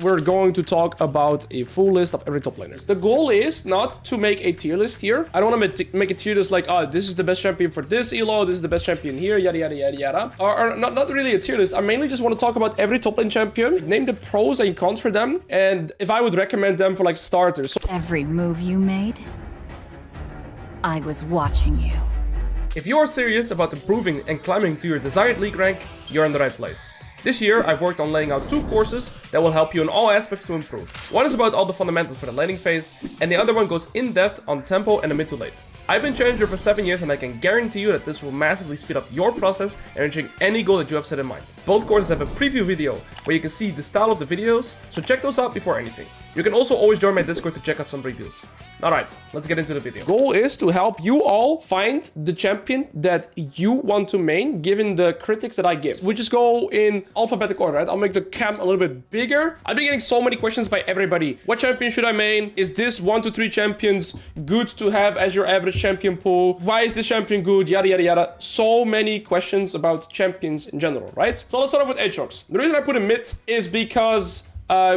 we're going to talk about a full list of every top laners. The goal is not to make a tier list here. I don't want to make a tier list like, oh, this is the best champion for this elo, this is the best champion here, yada, yada, yada, yada. Or not really a tier list. I mainly just want to talk about every top lane champion, name the pros and cons for them, and if I would recommend them for like starters. So every move you made, I was watching you. if you are serious about improving and climbing to your desired league rank, you're in the right place. This year, I've worked on laying out 2 courses that will help you in all aspects to improve. One is about all the fundamentals for the laning phase, and the other one goes in depth on tempo and the mid to late. I've been Challenger for 7 years and I can guarantee you that this will massively speed up your process and reaching any goal that you have set in mind. Both courses have a preview video where you can see the style of the videos, so check those out before anything. You can also always join my Discord to check out some reviews. Alright, let's get into the video. Goal is to help you all find the champion that you want to main, given the critics that I give. We just go in alphabetical order, right? I'll make the cam a little bit bigger. I've been getting so many questions by everybody. What champion should I main? Is this 1 to 3 champions good to have as your average champion pool? Why is this champion good? Yada, yada, yada. So many questions about champions in general, right? So let's start off with Aatrox. The reason I put him mid is because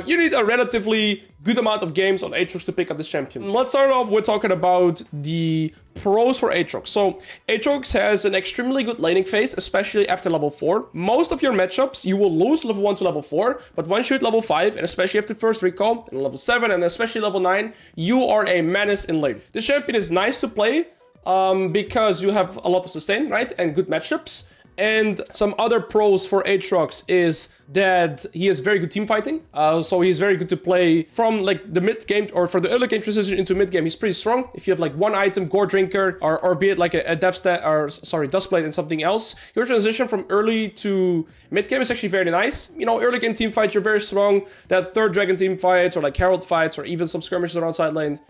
you need a relatively good amount of games on Aatrox to pick up this champion. Let's start off with talking about the pros for Aatrox. So Aatrox has an extremely good laning phase, especially after level 4. Most of your matchups, you will lose level 1 to level 4, but once you hit level 5, and especially after first recall, and level 7, and especially level 9, you are a menace in lane. This champion is nice to play because you have a lot of sustain, right? And good matchups. And some other pros for Aatrox is that he has very good team fighting. So he's very good to play from like the mid game or for the early game transition into mid game. He's pretty strong. If you have like one item, Gore Drinker, or be it like a Dustblade and something else, your transition from early to mid game is actually very nice. You know, early game team fights, you're very strong. That third dragon team fights or like Herald fights or even some skirmishes around side lane.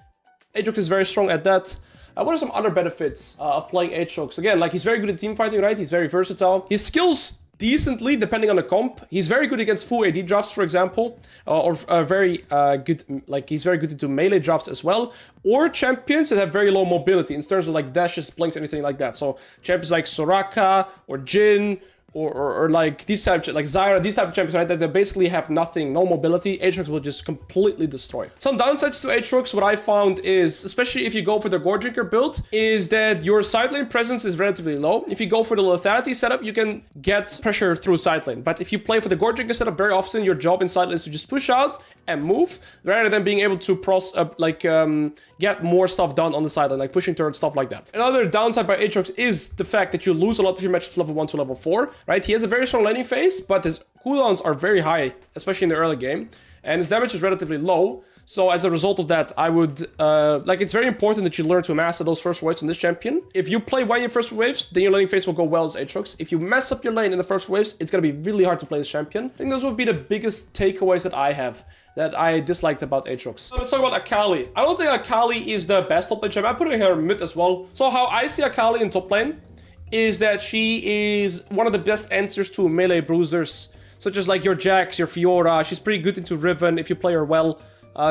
Aatrox is very strong at that. What are some other benefits of playing Aatrox? Again, like he's very good at team fighting, right? He's very versatile. His skills decently, depending on the comp. He's very good against full AD drafts, for example, or very good, like he's very good into melee drafts as well, or champions that have very low mobility in terms of like dashes, blinks, anything like that. So champions like Soraka or Jhin, or like these types, like Zyra, these type of champions, right, that they basically have nothing, no mobility. Aatrox will just completely destroy. Some downsides to Aatrox, what I found is, especially if you go for the Gore Drinker build, is that your side lane presence is relatively low. If you go for the lethality setup, you can get pressure through side lane. But if you play for the Gore Drinker setup, very often your job in side lane is to just push out and move, rather than being able to get more stuff done on the side lane, like pushing turrets, stuff like that. Another downside by Aatrox is the fact that you lose a lot of your matches level 1 to level 4. Right, he has a very strong laning phase, but his cooldowns are very high, especially in the early game, and his damage is relatively low. So as a result of that, I would it's very important that you learn to master those first waves in this champion. If you play well in your first waves, then your laning phase will go well as Aatrox. If you mess up your lane in the first waves, it's gonna be really hard to play this champion. I think those would be the biggest takeaways that I have, that I disliked about Aatrox. So let's talk about Akali. I don't think Akali is the best top lane champion. I put her mid as well. So how I see Akali in top lane is that she is one of the best answers to melee bruisers, such as like your Jax, your FIora. She's pretty good into Riven if you play her well.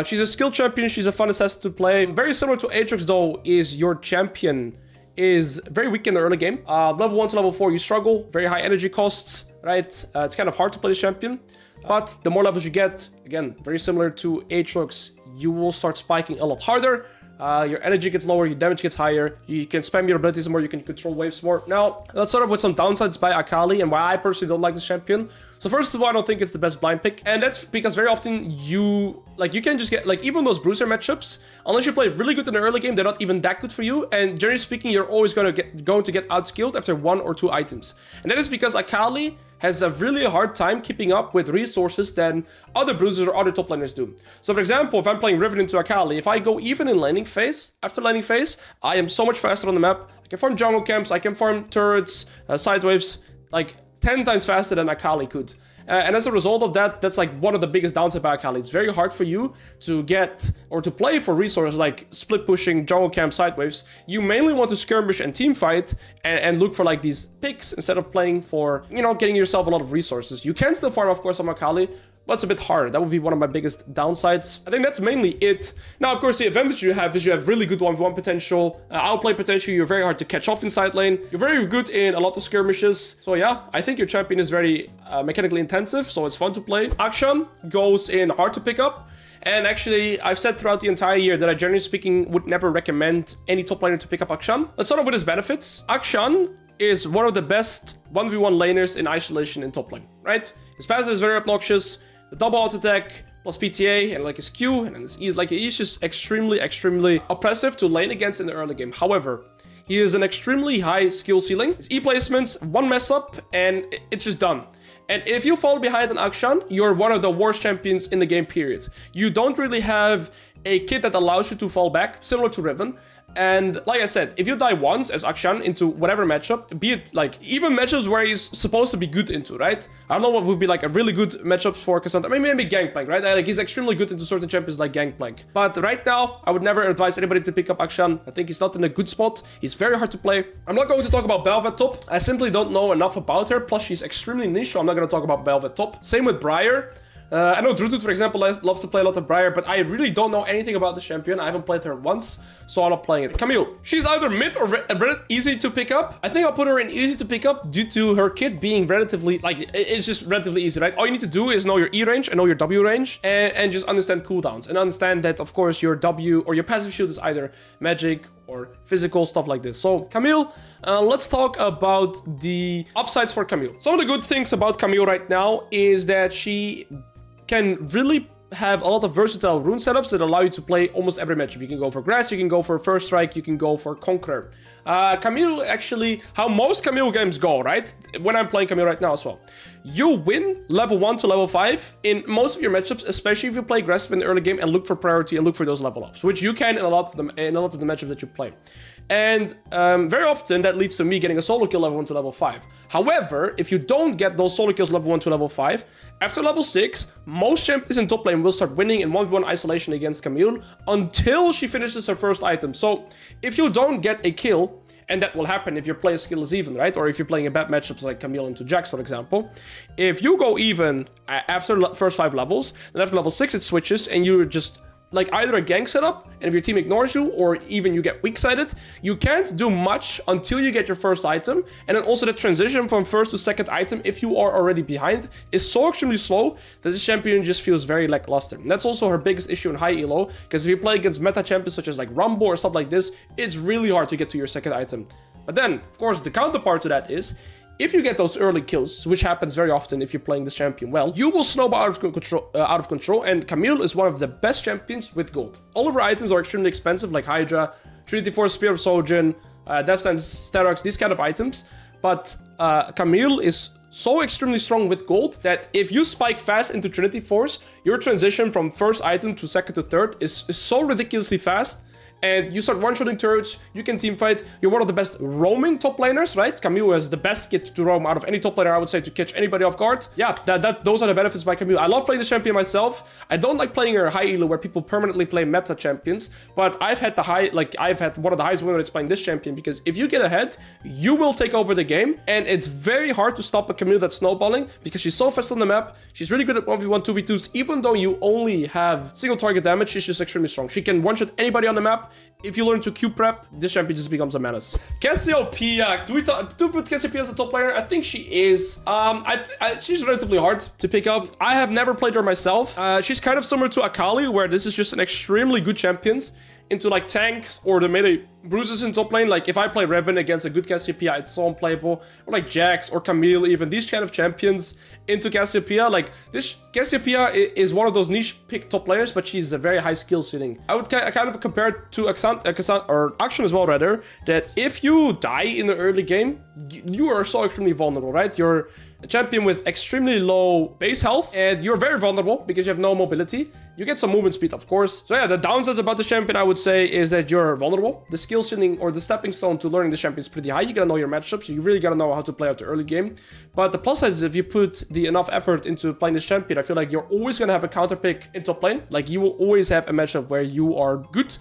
She's a skill champion, she's a fun assassin to play. Very similar to Aatrox though, is your champion is very weak in the early game. Level 1 to level 4 you struggle, very high energy costs, right? It's kind of hard to play this champion. But the more levels you get, again, very similar to Aatrox, you will start spiking a lot harder. Your energy gets lower, your damage gets higher, you can spam your abilities more, you can control waves more. Now, let's start off with some downsides by Akali and why I personally don't like this champion. So first of all, I don't think it's the best blind pick, and that's because very often you can just get, like, even those bruiser matchups, unless you play really good in the early game, they're not even that good for you, and generally speaking, you're always going to get outskilled after 1 or 2 items. And that is because Akali has a really hard time keeping up with resources than other bruisers or other top laners do. So for example, if I'm playing Riven into Akali, if I go even in laning phase, after laning phase, I am so much faster on the map. I can farm jungle camps, I can farm turrets, side waves, like 10 times faster than Akali could. And as a result of that, that's like one of the biggest downsides about Akali. It's very hard for you to get or to play for resources like split pushing, jungle camp, side waves. You mainly want to skirmish and team fight and look for like these picks instead of playing for, you know, getting yourself a lot of resources. You can still farm, of course, on Akali, but it's a bit harder. That would be one of my biggest downsides. I think that's mainly it. Now, of course, the advantage you have is you have really good 1v1 potential, outplay potential. You're very hard to catch off in side lane. You're very good in a lot of skirmishes. So yeah, I think your champion is very mechanically intensive, so it's fun to play. Akshan goes in hard to pick up. And actually, I've said throughout the entire year that I, generally speaking, would never recommend any top laner to pick up Akshan. Let's start off with his benefits. Akshan is one of the best 1v1 laners in isolation in top lane, right? His passive is very obnoxious. The double auto attack plus PTA and like his Q, and he's just extremely oppressive to lane against in the early game. However, he is an extremely high skill ceiling. His E placements, one mess up, and it's just done. And if you fall behind an Akshan, you're one of the worst champions in the game, period. You don't really have a kit that allows you to fall back, similar to Riven. And like I said, if you die once as Akshan into whatever matchup, be it like even matchups where he's supposed to be good into, right? I don't know what would be like a really good matchups for Cassandra. Maybe Gangplank, right? Like he's extremely good into certain champions like Gangplank. But right now, I would never advise anybody to pick up Akshan. I think he's not in a good spot. He's very hard to play. I'm not going to talk about Bel'Veth top. I simply don't know enough about her. Plus, she's extremely niche, so I'm not going to talk about Bel'Veth top. Same with Briar. I know Drutut, for example, loves to play a lot of Briar, but I really don't know anything about this champion. I haven't played her once, so I'm not playing it. Camille, she's either mid or easy to pick up. I think I'll put her in easy to pick up due to her kit being relatively, like, it's just relatively easy, right? All you need to do is know your E range and know your W range and just understand cooldowns and understand that, of course, your W or your passive shield is either magic or physical, stuff like this. So Camille, let's talk about the upsides for Camille. Some of the good things about Camille right now is that she can really have a lot of versatile rune setups that allow you to play almost every matchup. You can go for Grass, you can go for First Strike, you can go for Conqueror. Camille, actually, how most Camille games go, right? When I'm playing Camille right now as well. You win level 1 to level 5 in most of your matchups, especially if you play aggressive in the early game and look for priority and look for those level ups, which you can in a lot of them in a lot of the matchups that you play. And very often that leads to me getting a solo kill level 1 to level 5. However, if you don't get those solo kills level 1 to level 5, after level 6, most champions in top lane will start winning in 1v1 isolation against Camille until she finishes her first item. So if you don't get a kill, and that will happen if your play skill is even, right? Or if you're playing in bad matchups like Camille into Jax, for example. If you go even after the first 5 levels, then after level 6 it switches and you're just like either a gank setup, and if your team ignores you, or even you get weak-sided, you can't do much until you get your first item. And then also the transition from first to second item, if you are already behind, is so extremely slow that this champion just feels very lackluster. And that's also her biggest issue in high elo, because if you play against meta champions such as like Rumble or stuff like this, it's really hard to get to your second item. But then, of course, the counterpart to that is, if you get those early kills, which happens very often if you're playing this champion well, you will snowball out of control, and Camille is one of the best champions with gold. All of her items are extremely expensive, like Hydra, Trinity Force, Spear of Sojourn, Death Sentence, Aatrox, these kind of items. But Camille is so extremely strong with gold that if you spike fast into Trinity Force, your transition from first item to second to third is so ridiculously fast. And you start one-shotting turrets, you can teamfight, you're one of the best roaming top laners, right? Camille has the best kit to roam out of any top laner, I would say, to catch anybody off guard. Yeah, those are the benefits by Camille. I love playing this champion myself. I don't like playing her high elo where people permanently play meta champions, but I've had one of the highest win rates playing this champion, because if you get ahead, you will take over the game, and it's very hard to stop a Camille that's snowballing, because she's so fast on the map, she's really good at 1v1, 2v2s, even though you only have single target damage, she's just extremely strong. She can one-shot anybody on the map. If you learn to Q prep, this champion just becomes a menace. Cassiopeia, do we put Cassiopeia as a top player? I think she is. She's relatively hard to pick up. I have never played her myself. She's kind of similar to Akali, where this is just an extremely good champion into like tanks or the melee bruises in top lane. Like if I play Riven against a good Cassiopeia, it's so unplayable. Or like Jax or Camille, even these kind of champions into Cassiopeia. Like this Cassiopeia is one of those niche pick top players, but she's a very high skill ceiling. I would kind of compare it to Akshan as well, rather, that if you die in the early game, you are so extremely vulnerable, right? You're a champion with extremely low base health, and you're very vulnerable because you have no mobility. You get some movement speed, of course. So yeah, the downsides about the champion, I would say, is that you're vulnerable. The skill ceiling or the stepping stone to learning the champion is pretty high. You gotta know your matchups. You really gotta know how to play out the early game. But the plus side is if you put the enough effort into playing this champion, I feel like you're always gonna have a counter pick in top lane. Like you will always have a matchup where you are good.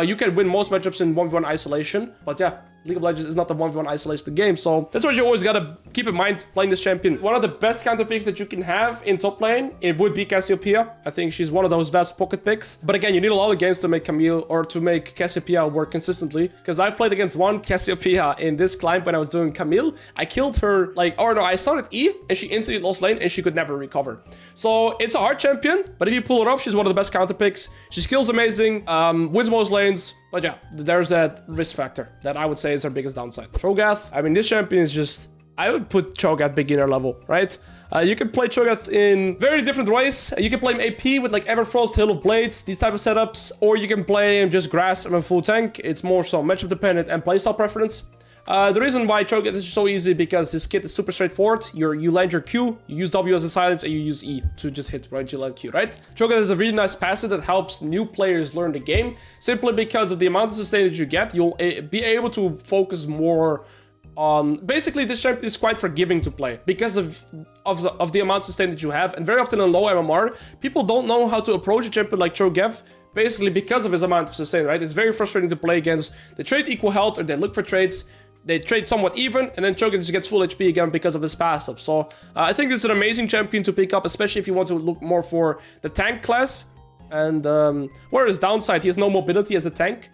You can win most matchups in 1v1 isolation, but yeah, League of Legends is not the 1v1 isolation game, so that's what you always gotta keep in mind playing this champion. One of the best counter picks that you can have in top lane, it would be Cassiopeia. I think she's one of those best pocket picks. But again, you need a lot of games to make Camille or to make Cassiopeia work consistently, because I've played against one Cassiopeia in this climb when I was doing Camille. I killed her, like, or no, I started E, and she instantly lost lane, and she could never recover. So it's a hard champion, but if you pull her off, she's one of the best counter picks. She skills amazing, wins most lanes. But yeah, there's that risk factor that I would say is her biggest downside. Cho'Gath, I mean, this champion is just... I would put Cho'Gath beginner level, right? You can play Cho'Gath in very different ways. You can play him AP with like Everfrost, Hill of Blades, these type of setups. Or you can play him just grass and a full tank. It's more so matchup dependent and playstyle preference. The reason why Cho'Gath is so easy because his kit is super straightforward. You land your Q, you use W as a silence, and you use E to just hit right, you land Q, right? Cho'Gath is a really nice passive that helps new players learn the game. Simply because of the amount of sustain that you get, you'll be able to focus more on... Basically, this champion is quite forgiving to play because of the amount of sustain that you have. And very often in low MMR, people don't know how to approach a champion like Cho'Gath, basically because of his amount of sustain, right? It's very frustrating to play against. They trade equal health, or they look for trades. They trade somewhat even, and then Cho'Gath just gets full HP again because of his passive. So I think this is an amazing champion to pick up, especially if you want to look more for the tank class. And what is his downside? He has no mobility as a tank.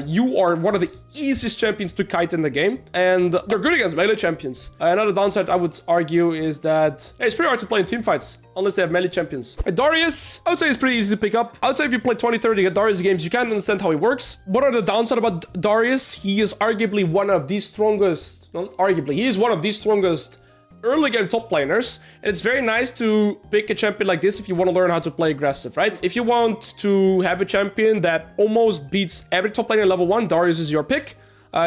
You are one of the easiest champions to kite in the game, and they're good against melee champions. Another downside I would argue is that it's pretty hard to play in teamfights unless they have melee champions. Darius, I would say it's pretty easy to pick up. I would say if you play 20-30 at Darius games, you can understand how he works. What are the downside about Darius? He is arguably one of the strongest, not arguably, he is one of the strongest early game top laners. It's very nice to pick a champion like this if you want to learn how to play aggressive, right? If you want to have a champion that almost beats every top laner level 1, Darius is your pick.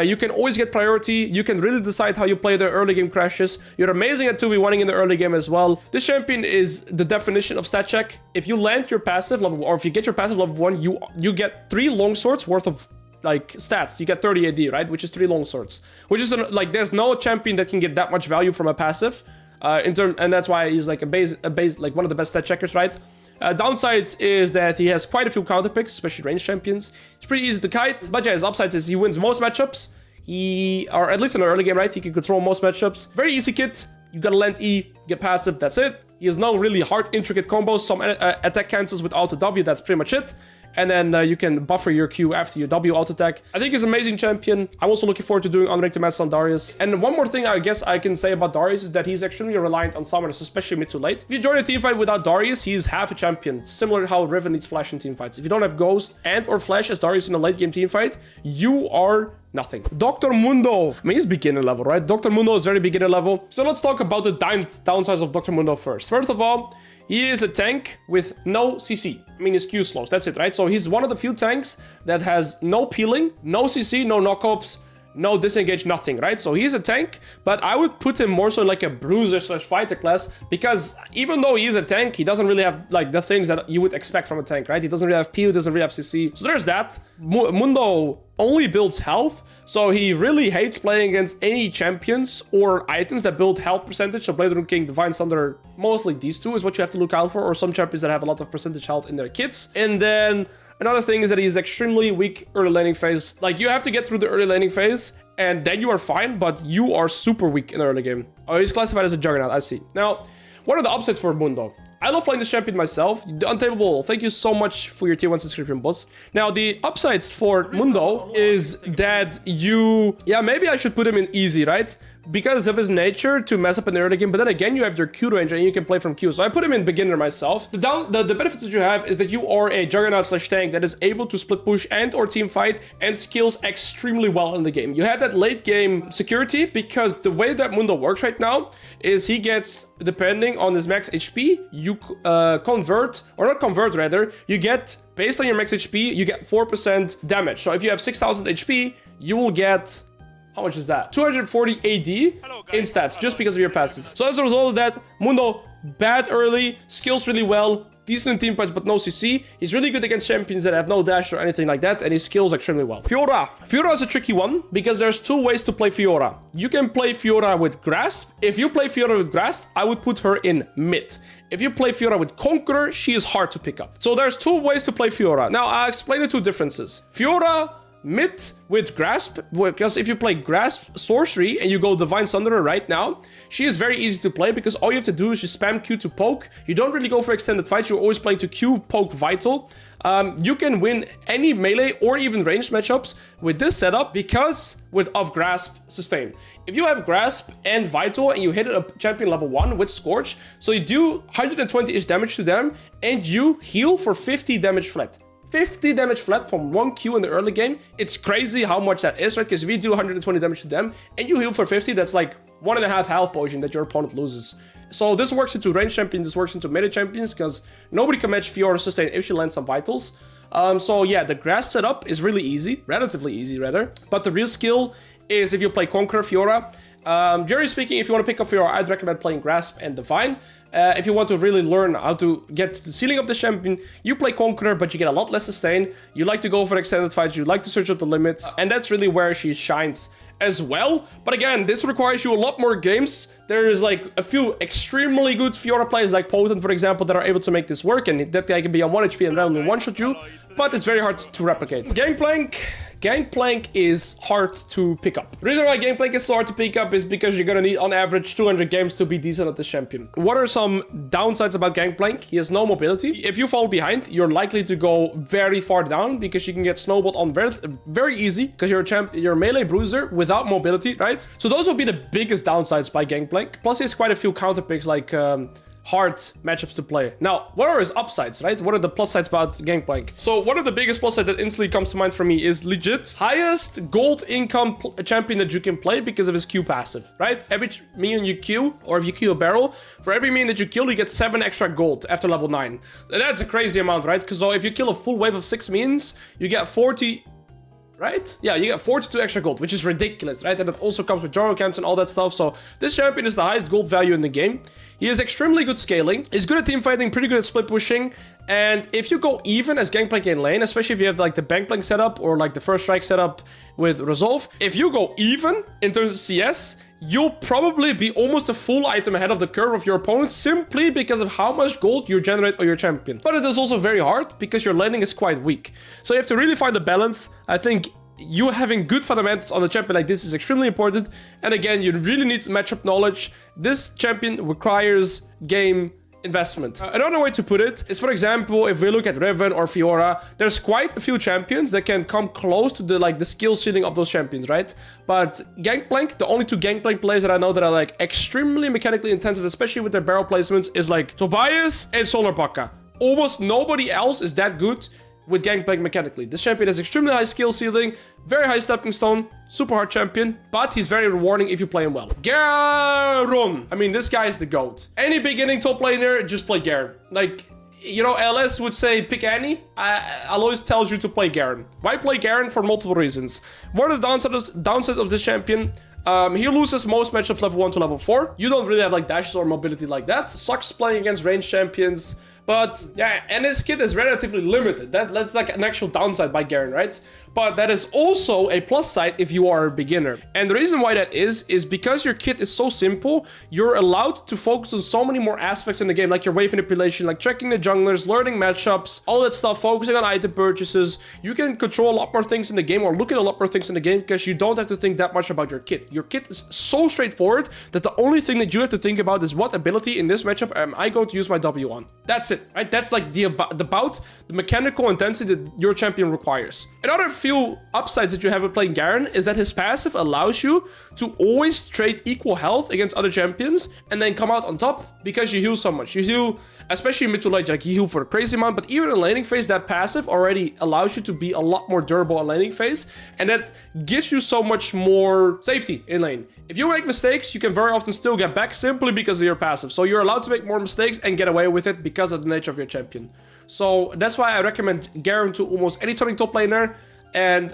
You can always get priority. You can really decide how you play the early game crashes. You're amazing at 2v1ing in the early game as well. This champion is the definition of stat check. If you land your passive level, or if you get your passive level 1, you get 3 longswords worth of like stats. You get 30 AD, right? Which is 3 longswords. Which is like there's no champion that can get that much value from a passive. And that's why he's like a base like one of the best stat checkers, right? Downsides is that he has quite a few counter picks, especially range champions. It's pretty easy to kite, but yeah, his upsides is he wins most matchups. Or at least in the early game, right? He can control most matchups. Very easy kit. You gotta land E, get passive, that's it. He has no really hard, intricate combos. Some attack cancels with auto W, that's pretty much it. And then you can buffer your Q after your W auto attack. I think he's an amazing champion. I'm also looking forward to doing unranked matches on Darius. And one more thing I guess I can say about Darius is that he's extremely reliant on summoners, especially mid to late. If you join a teamfight without Darius, he's half a champion. Similar to how Riven needs Flash in teamfights. If you don't have Ghost and or Flash as Darius in a late game teamfight, you are nothing. Dr. Mundo. I mean, he's beginner level, right? Dr. Mundo is very beginner level. So let's talk about the downsides of Dr. Mundo first. First of all, he is a tank with no CC. I mean, his Q slows, that's it, right? So he's one of the few tanks that has no peeling, no CC, no knockups, no disengage, nothing, right? So he's a tank, but I would put him more so in like a bruiser / fighter class, because even though he's a tank, he doesn't really have like the things that you would expect from a tank, right? He doesn't really have peel, doesn't really have CC. So there's that. Mundo only builds health, so he really hates playing against any champions or items that build health percentage. So Blade Rune King, Divine Thunder, mostly these two is what you have to look out for, or some champions that have a lot of percentage health in their kits. And then another thing is that he's extremely weak early laning phase. Like, you have to get through the early laning phase, and then you are fine, but you are super weak in the early game. Oh, he's classified as a Juggernaut, I see. Now, what are the upsides for Mundo? I love playing this champion myself. Untableable, thank you so much for your tier 1 subscription, boss. Now, the upsides for Mundo is that yeah, maybe I should put him in easy, right? Because of his nature to mess up in the early game, but then again, you have your Q range and you can play from Q. So I put him in beginner myself. The benefits that you have is that you are a Juggernaut / tank that is able to split push and or team fight and skills extremely well in the game. You have that late game security because the way that Mundo works right now is he gets, depending on his max HP, you convert, or not convert rather, you get, based on your max HP, you get 4% damage. So if you have 6,000 HP, you will get, how much is that? 240 AD in stats, just because of your passive. So as a result of that, Mundo, bad early, skills really well, decent in teamfights, but no CC. He's really good against champions that have no dash or anything like that, and he skills extremely well. FIora. FIora is a tricky one, because there's 2 ways to play FIora. You can play FIora with Grasp. If you play FIora with Grasp, I would put her in mid. If you play FIora with Conqueror, she is hard to pick up. So there's 2 ways to play FIora. Now, I'll explain the 2 differences. FIora mid with Grasp, because if you play Grasp Sorcery and you go Divine Sunderer right now, she is very easy to play because all you have to do is just spam Q to poke. You don't really go for extended fights, you're always playing to Q, poke, Vital. You can win any melee or even ranged matchups with this setup because of Grasp Sustain. If you have Grasp and Vital and you hit a champion level 1 with Scorch, so you do 120-ish damage to them and you heal for 50 damage flat. 50 damage flat from 1Q in the early game. It's crazy how much that is, right? Because if you do 120 damage to them and you heal for 50, that's like 1.5 health potion that your opponent loses. So this works into range champions, this works into meta champions, because nobody can match FIora sustain if she lands some vitals. So yeah, the grass setup is really easy, relatively easy rather. But the real skill is if you play Conqueror FIora. Generally speaking, if you want to pick up FIora, I'd recommend playing Grasp and Divine. If you want to really learn how to get to the ceiling of the champion, you play Conqueror, but you get a lot less sustain. You like to go for extended fights, you like to search up the limits, and that's really where she shines as well. But again, this requires you a lot more games. There is like a few extremely good FIora players like Potent, for example, that are able to make this work, and that guy can be on 1 HP and randomly one-shot you, but it's very hard to replicate. Gangplank is hard to pick up. The reason why Gangplank is so hard to pick up is because you're gonna need on average 200 games to be decent at this champion. What are some downsides about Gangplank? He has no mobility. If you fall behind, you're likely to go very far down because you can get snowballed on very easy because you're a melee bruiser without mobility, right? So those would be the biggest downsides by Gangplank. Plus he has quite a few counter picks like hard matchups to play. Now, what are his upsides, right? What are the plus sides about Gangplank? So one of the biggest plus sides that instantly comes to mind for me is legit highest gold income champion that you can play because of his Q passive, right? Every minion you Q, or if you Q a barrel, for every minion that you kill, you get 7 extra gold after level 9. That's a crazy amount, right? Because so if you kill a full wave of 6 minions, you get 40... right? Yeah, you get 42 extra gold, which is ridiculous, right? And it also comes with jungle camps and all that stuff. So this champion is the highest gold value in the game. He has extremely good scaling. He's good at team fighting, pretty good at split pushing. And if you go even as Gangplank in lane, especially if you have like the Gangplank setup or like the first strike setup with Resolve, if you go even in terms of CS, you'll probably be almost a full item ahead of the curve of your opponent simply because of how much gold you generate on your champion. But it is also very hard because your laning is quite weak. So you have to really find the balance. I think you having good fundamentals on a champion like this is extremely important. And again, you really need matchup knowledge. This champion requires game investment. Another way to put it is, for example, if we look at Riven or FIora, there's quite a few champions that can come close to the skill ceiling of those champions, right? But Gangplank, the only 2 Gangplank players that I know that are like extremely mechanically intensive, especially with their barrel placements, is like Tobias and Solarbacca. Almost nobody else is that good with Gangplank mechanically. This champion has extremely high skill ceiling, very high stepping stone, super hard champion, but he's very rewarding if you play him well. Garen! I mean, this guy is the GOAT. Any beginning top laner, just play Garen. Like, you know, LS would say pick any. Alois tells you to play Garen. Why play Garen? For multiple reasons. What are the downsides of this champion? He loses most matchups level 1 to level 4. You don't really have like dashes or mobility like that. Sucks playing against ranged champions. But yeah, and his kit is relatively limited. That's like an actual downside by Garen, right? But that is also a plus side if you are a beginner. And the reason why that is because your kit is so simple, you're allowed to focus on so many more aspects in the game, like your wave manipulation, like checking the junglers, learning matchups, all that stuff, focusing on item purchases. You can control a lot more things in the game, or look at a lot more things in the game, because you don't have to think that much about your kit. Your kit is so straightforward that the only thing that you have to think about is what ability in this matchup am I going to use my W on. That's it, right? That's like the mechanical intensity that your champion requires. Another few upsides that you have with playing Garen is that his passive allows you to always trade equal health against other champions and then come out on top because you heal so much. You heal, especially mid to late, like you heal for a crazy amount, but even in laning phase, that passive already allows you to be a lot more durable in laning phase, and that gives you so much more safety in lane. If you make mistakes, you can very often still get back simply because of your passive. So you're allowed to make more mistakes and get away with it because of the nature of your champion. So that's why I recommend Garen to almost any turning top laner. And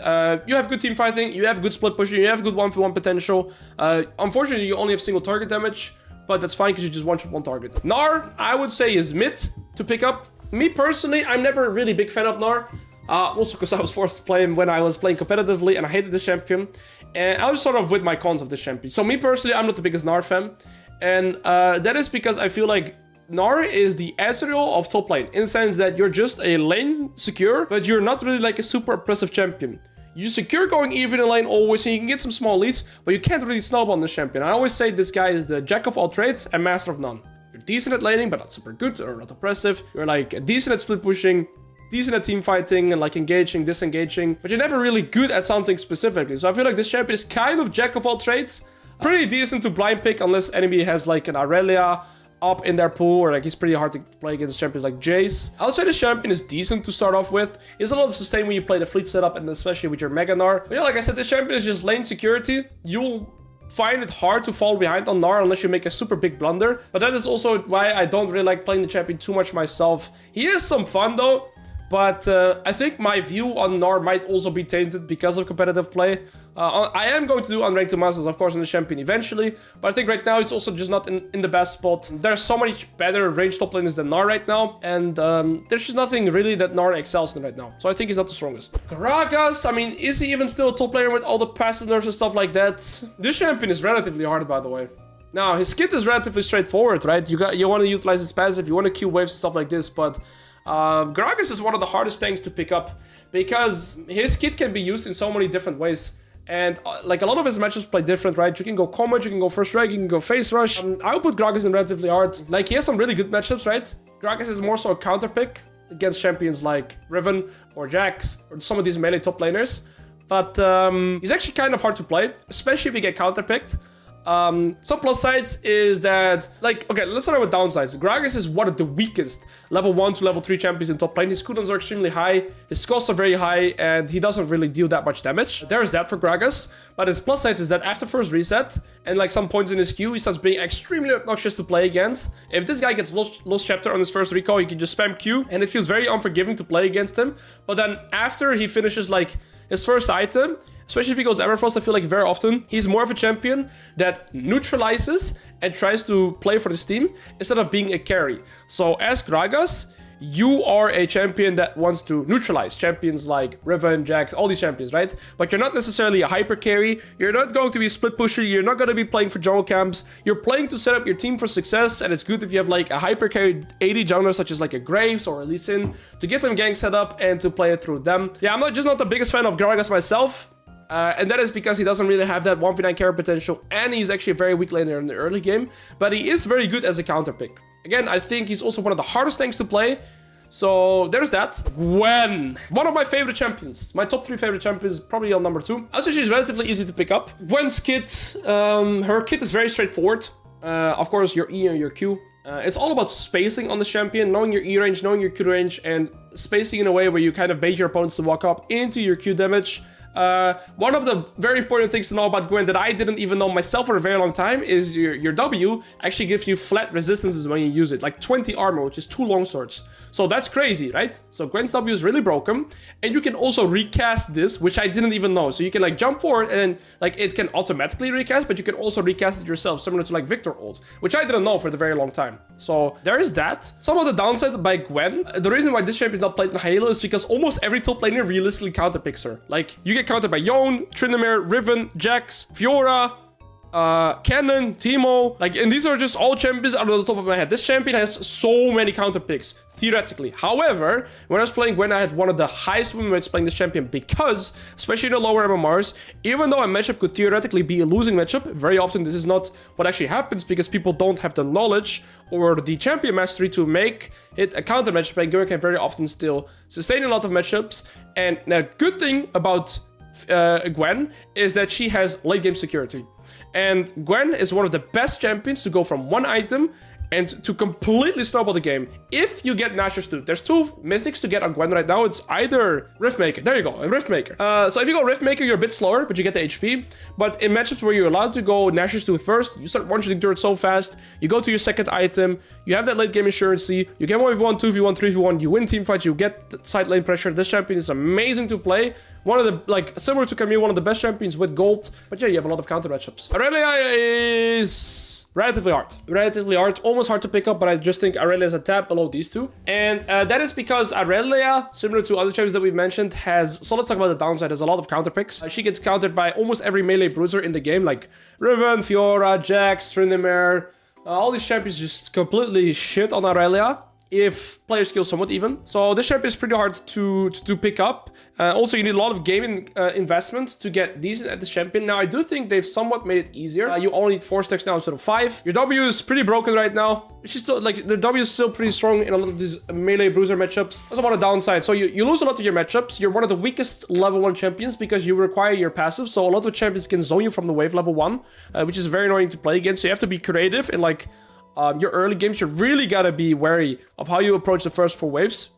you have good team fighting, you have good split pushing, you have good 1v1 potential. Unfortunately, you only have single target damage, but that's fine because you just one-shot one target. Gnar, I would say, is mid to pick up. Me personally, I'm never a really big fan of Gnar. Also because I was forced to play him when I was playing competitively and I hated this champion. And I was sort of with my cons of this champion. So me personally, I'm not the biggest Gnar fan. And that is because I feel like Gnar is the Ezreal of top lane, in the sense that you're just a lane secure, but you're not really like a super oppressive champion. You secure going even in lane always, and you can get some small leads, but you can't really snowball on this champion. I always say this guy is the jack of all trades and master of none. You're decent at laning, but not super good or not oppressive. You're like decent at split pushing, decent at team fighting and like engaging, disengaging, but you're never really good at something specifically. So I feel like this champion is kind of jack of all trades. Pretty decent to blind pick unless enemy has like an Irelia up in their pool, or like he's pretty hard to play against champions like Jayce. I would say the champion is decent to start off with. He has a lot of sustain when you play the fleet setup, and especially with your Mega Gnar. But yeah, like I said, this champion is just lane security. You'll find it hard to fall behind on Gnar unless you make a super big blunder. But that is also why I don't really like playing the champion too much myself. He is some fun though, but I think my view on Gnar might also be tainted because of competitive play. I am going to do unranked masters, of course, in the champion eventually, but I think right now he's also just not in the best spot. There's so much better ranged top laners than Gnar right now, and there's just nothing really that Gnar excels in right now. So I think he's not the strongest. Gragas, I mean, is he even still a top player with all the passive nerfs and stuff like that? This champion is relatively hard, by the way. Now, his kit is relatively straightforward, right? You want to utilize his passive, you want to Q waves and stuff like this, but Gragas is one of the hardest tanks to pick up because his kit can be used in so many different ways. And like a lot of his matchups play different, right? You can go combat, you can go first rank, you can go face rush. I would put Gragas in relatively hard. Like, he has some really good matchups, right? Gragas is more so a counter pick against champions like Riven or Jax or some of these melee top laners. But he's actually kind of hard to play, especially if you get counter picked. Some plus sides is that, like, okay, let's start with downsides. Gragas is one of the weakest level 1 to level 3 champions in top lane. His cooldowns are extremely high, his costs are very high, and he doesn't really deal that much damage. There's that for Gragas, but his plus sides is that after first reset, and like some points in his queue, he starts being extremely obnoxious to play against. If this guy gets lost chapter on his first recall, you can just spam Q, and it feels very unforgiving to play against him. But then after he finishes like his first item, especially if he goes Everfrost, I feel like very often he's more of a champion that neutralizes and tries to play for this team instead of being a carry. So as Gragas, you are a champion that wants to neutralize champions like Riven, Jax, all these champions, right? But you're not necessarily a hyper carry. You're not going to be a split pusher. You're not going to be playing for jungle camps. You're playing to set up your team for success, and it's good if you have like a hyper carry AD jungler such as like a Graves or a Lee Sin to get them gang set up and to play it through them. Yeah, I'm not the biggest fan of Gragas myself. And that is because he doesn't really have that 1v9 carry potential, and he's actually a very weak laner in the early game, but he is very good as a counter pick. Again, I think he's also one of the hardest tanks to play, so there's that. Gwen, one of my favorite champions. My top 3 favorite champions, probably on number 2. I would say she's relatively easy to pick up. Gwen's kit, her kit is very straightforward. Of course, your E and your Q. It's all about spacing on the champion, knowing your E range, knowing your Q range, and spacing in a way where you kind of bait your opponents to walk up into your Q damage. One of the very important things to know about Gwen that I didn't even know myself for a very long time is your W actually gives you flat resistances when you use it, like 20 armor, which is 2 longswords. So that's crazy, right? So Gwen's W is really broken, and you can also recast this, which I didn't even know. So you can like jump forward and like it can automatically recast, but you can also recast it yourself, similar to like Victor ult, which I didn't know for the very long time. So there is that. Some of the downside by Gwen, the reason why this champion is not played in Halo is because almost every top laner realistically counterpicks her. Like, you get countered by Yone, Tryndamere, Riven, Jax, FIora, Kennen, Teemo, like, and these are just all champions out of the top of my head. This champion has so many counter picks, theoretically. However, when I was playing Gwen, I had one of the highest win rates playing this champion because, especially in the lower MMRs, even though a matchup could theoretically be a losing matchup, very often this is not what actually happens because people don't have the knowledge or the champion mastery to make it a counter matchup, and Gwen can very often still sustain a lot of matchups. And the good thing about Gwen is that she has late game security. And Gwen is one of the best champions to go from one item and to completely snowball the game. If you get Nasus too, there's 2 mythics to get on Gwen right now. It's either Riftmaker. There you go, a Riftmaker. So if you go Riftmaker, you're a bit slower, but you get the HP. But in matchups where you're allowed to go Nasus tooth first, you start one-shooting turret so fast. You go to your second item, you have that late game insurance, you get 1v1, 2v1, 3v1, you win team fights, you get side lane pressure. This champion is amazing to play. One of the, like, similar to Camille, one of the best champions with gold. But yeah, you have a lot of counter matchups. Irelia is relatively hard. Relatively hard, almost hard to pick up, but I just think Irelia is a tab below these 2. And that is because Irelia, similar to other champions that we've mentioned, has, so let's talk about the downside, has a lot of counter picks. She gets countered by almost every melee bruiser in the game, like Riven, FIora, Jax, Tryndamere. All these champions just completely shit on Irelia. if player skills somewhat even. So this champion is pretty hard to pick up. Also, you need a lot of gaming investment to get decent at this champion. Now, I do think they've somewhat made it easier. You only need 4 stacks now instead of 5. Your W is pretty broken right now. She's still, like, the W is still pretty strong in a lot of these melee bruiser matchups. That's about a downside. So you lose a lot of your matchups. You're one of the weakest level 1 champions because you require your passive. So a lot of champions can zone you from the wave level 1, which is very annoying to play against. So you have to be creative in, like, your early games. You really gotta be wary of how you approach the first 4 waves.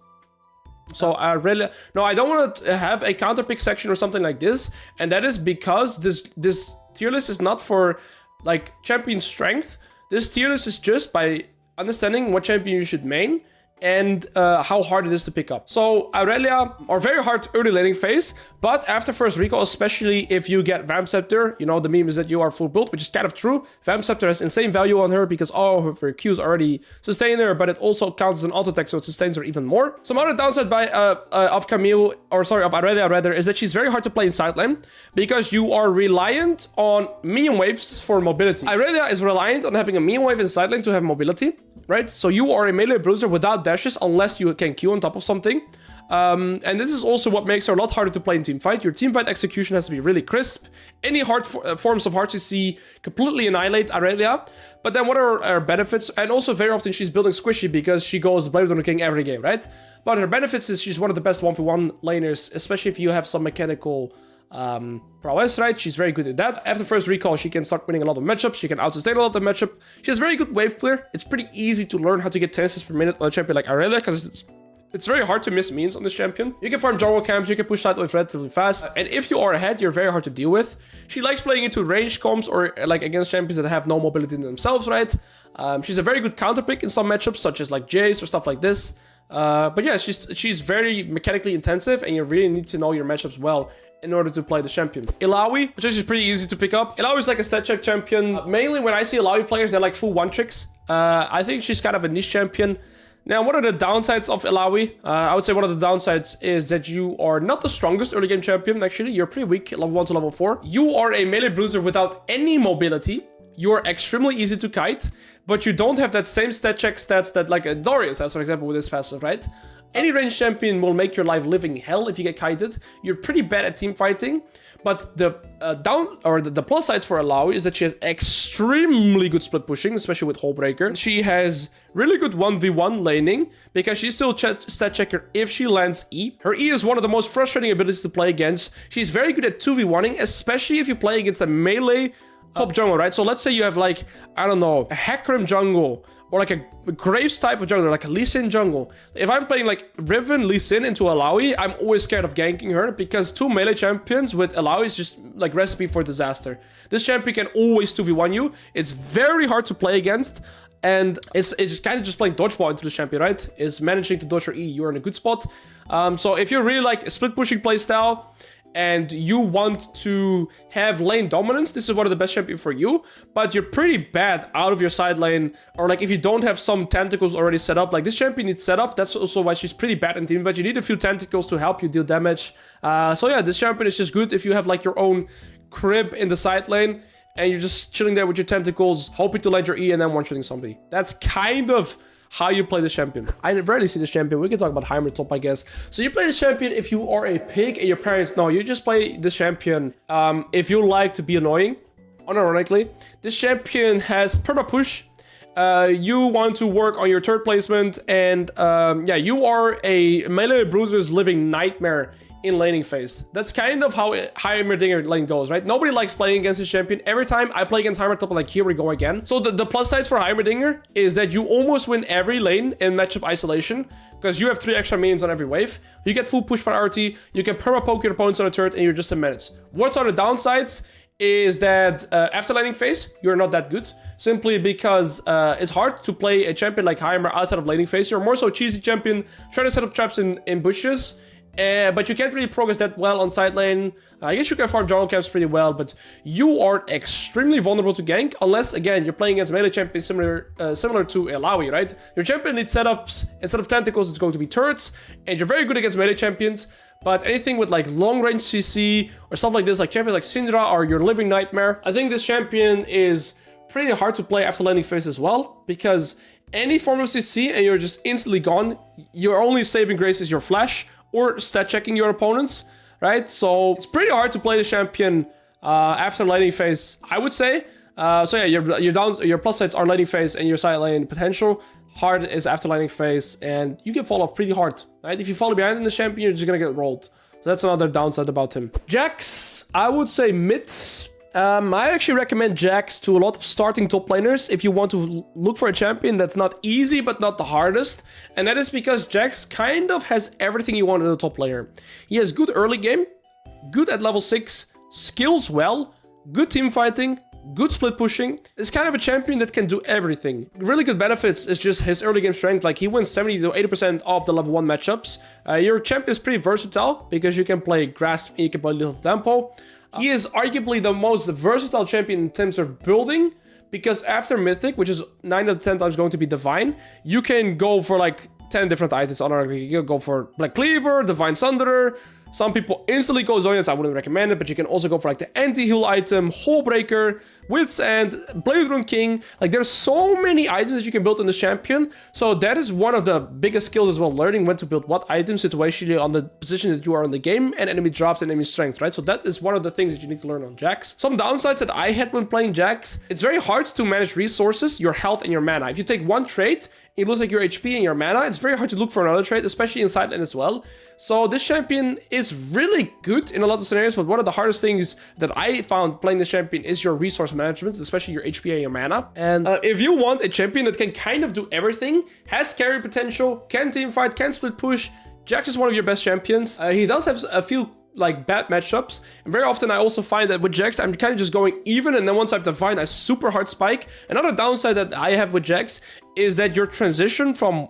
So I really... No, I don't want to have a counter pick section or something like this. And that is because this tier list is not for, like, champion strength. This tier list is just by understanding what champion you should main and how hard it is to pick up. So Irelia are very hard early laning phase, but after first recall, especially if you get Vamp Scepter, you know, the meme is that you are full build, which is kind of true. Vamp Scepter has insane value on her because all of her Qs already sustain her, but it also counts as an auto attack, so it sustains her even more. Some other downside of Camille, or sorry, of Irelia rather, is that she's very hard to play in side lane because you are reliant on minion waves for mobility. Irelia is reliant on having a minion wave in side lane to have mobility, right? So you are a melee bruiser without dashes unless you can Q on top of something. And this is also what makes her a lot harder to play in teamfight. Your teamfight execution has to be really crisp. Any hard forms of hard CC completely annihilate Irelia. But then what are her benefits? And also very often she's building squishy because she goes Blade on the King every game, right? But her benefits is she's one of the best 1v1 laners, especially if you have some mechanical prowess, right? She's very good at that. After first recall, she can start winning a lot of matchups. She can out-sustain a lot of matchup. She has very good wave clear. It's pretty easy to learn how to get 10 assists per minute on a champion like Irelia because it's very hard to miss means on this champion. You can farm jungle camps, you can push side wave relatively fast, and if you are ahead, you're very hard to deal with. She likes playing into range comps or like against champions that have no mobility in themselves, right? She's a very good counter pick in some matchups, such as like Jayce or stuff like this. But yeah, she's very mechanically intensive, and you really need to know your matchups well in order to play the champion. Illaoi, which is pretty easy to pick up. Illaoi is like a stat check champion. Mainly when I see Illaoi players, they're like full one tricks. I think she's kind of a niche champion. Now, what are the downsides of Illaoi? I would say one of the downsides is that you are not the strongest early game champion, actually. You're pretty weak, level 1 to level 4. You are a melee bruiser without any mobility. You're extremely easy to kite, but you don't have that same stat check stats that like a Darius has, for example, with his passive, right? Any ranged champion will make your life living hell if you get kited. You're pretty bad at team fighting, but the the plus side for Illaoi is that she has extremely good split pushing, especially with Hullbreaker. She has really good 1v1 laning because she's still stat checker if she lands E. Her E is one of the most frustrating abilities to play against. She's very good at 2v1ing, especially if you play against a melee top jungle, right? So let's say you have like, I don't know, a Hecarim jungle or like a Graves type of jungle, like a Lee Sin jungle. If I'm playing like Riven, Lee Sin into Illaoi, I'm always scared of ganking her because 2 melee champions with Illaoi is just like recipe for disaster. This champion can always 2v1 you. It's very hard to play against. And it's kind of just playing dodgeball into the champion, right? It's managing to dodge her E. You're in a good spot. So if you really like a split pushing playstyle, and you want to have lane dominance, this is one of the best champions for you, but you're pretty bad out of your side lane, or like if you don't have some tentacles already set up, like this champion needs setup. That's also why she's pretty bad in team, but you need a few tentacles to help you deal damage. So yeah, this champion is just good if you have like your own crib in the side lane, and you're just chilling there with your tentacles, hoping to land your E and then one-shooting somebody. That's kind of how you play the champion. I rarely see this champion. We can talk about Heimer top, I guess. So you play this champion if you are a pig and your parents know. You just play this champion if you like to be annoying, unironically. This champion has perma push. You want to work on your third placement, and yeah, you are a melee bruiser's living nightmare in laning phase. That's kind of how Heimerdinger lane goes, right? Nobody likes playing against this champion. Every time I play against Heimer top, I'm like, here we go again. So the plus sides for Heimerdinger is that you almost win every lane in matchup isolation because you have 3 extra minions on every wave. You get full push priority. You can perma poke your opponents on a turret, and you're just in minutes. What's are the downsides is that after laning phase, you're not that good. Simply because it's hard to play a champion like Heimer outside of laning phase. You're more so a cheesy champion, trying to set up traps in bushes. But you can't really progress that well on side lane. I guess you can farm jungle camps pretty well, but you are extremely vulnerable to gank unless, again, you're playing against melee champions similar to Illaoi, right? Your champion needs setups. Instead of tentacles, it's going to be turrets, and you're very good against melee champions. But anything with like long range CC or stuff like this, like champions like Syndra are your living nightmare. I think this champion is pretty hard to play after laning phase as well, because any form of CC and you're just instantly gone. Your only saving grace is your flash or stat checking your opponents, right? So it's pretty hard to play the champion after laning phase, I would say. So yeah, your plus sides are laning phase and your side lane potential. Hard is after laning phase, and you can fall off pretty hard, right? If you fall behind in the champion, you're just gonna get rolled. So that's another downside about him. Jax, I would say mid. I actually recommend Jax to a lot of starting top laners if you want to look for a champion that's not easy but not the hardest. And that is because Jax kind of has everything you want in a top laner. He has good early game, good at level 6, skills well, good team fighting, good split pushing. It's kind of a champion that can do everything. Really good benefits is just his early game strength. Like, he wins 70 to 80% of the level 1 matchups. Your champion is pretty versatile because you can play Grasp and you can play Little Tempo. He is arguably the most versatile champion in terms of building, because after Mythic, which is 9 out of 10 times going to be Divine, you can go for like 10 different items. You can go for Black Cleaver, Divine Sunderer. Some people instantly go Zonians, I wouldn't recommend it, but you can also go for like the anti-heal item, Hullbreaker, Wit's End, Blade Rune King. Like, there's so many items that you can build in this champion. So that is one of the biggest skills as well, learning when to build what item situationally on the position that you are in the game, and enemy drafts and enemy strength, right? So that is one of the things that you need to learn on Jax. Some downsides that I had when playing Jax: it's very hard to manage resources, your health and your mana. If you take one trait, it looks like your HP and your mana. It's very hard to look for another trait, especially in side lane as well. So this champion is really good in a lot of scenarios, but one of the hardest things that I found playing this champion is your resource management, especially your HP and your mana. And if you want a champion that can kind of do everything, has carry potential, can team fight, can split push, Jax is one of your best champions. He does have a few like bad matchups, and very often I also find that with Jax I'm kind of just going even, and then once I've Divine, I super hard spike. Another downside that I have with Jax is that your transition from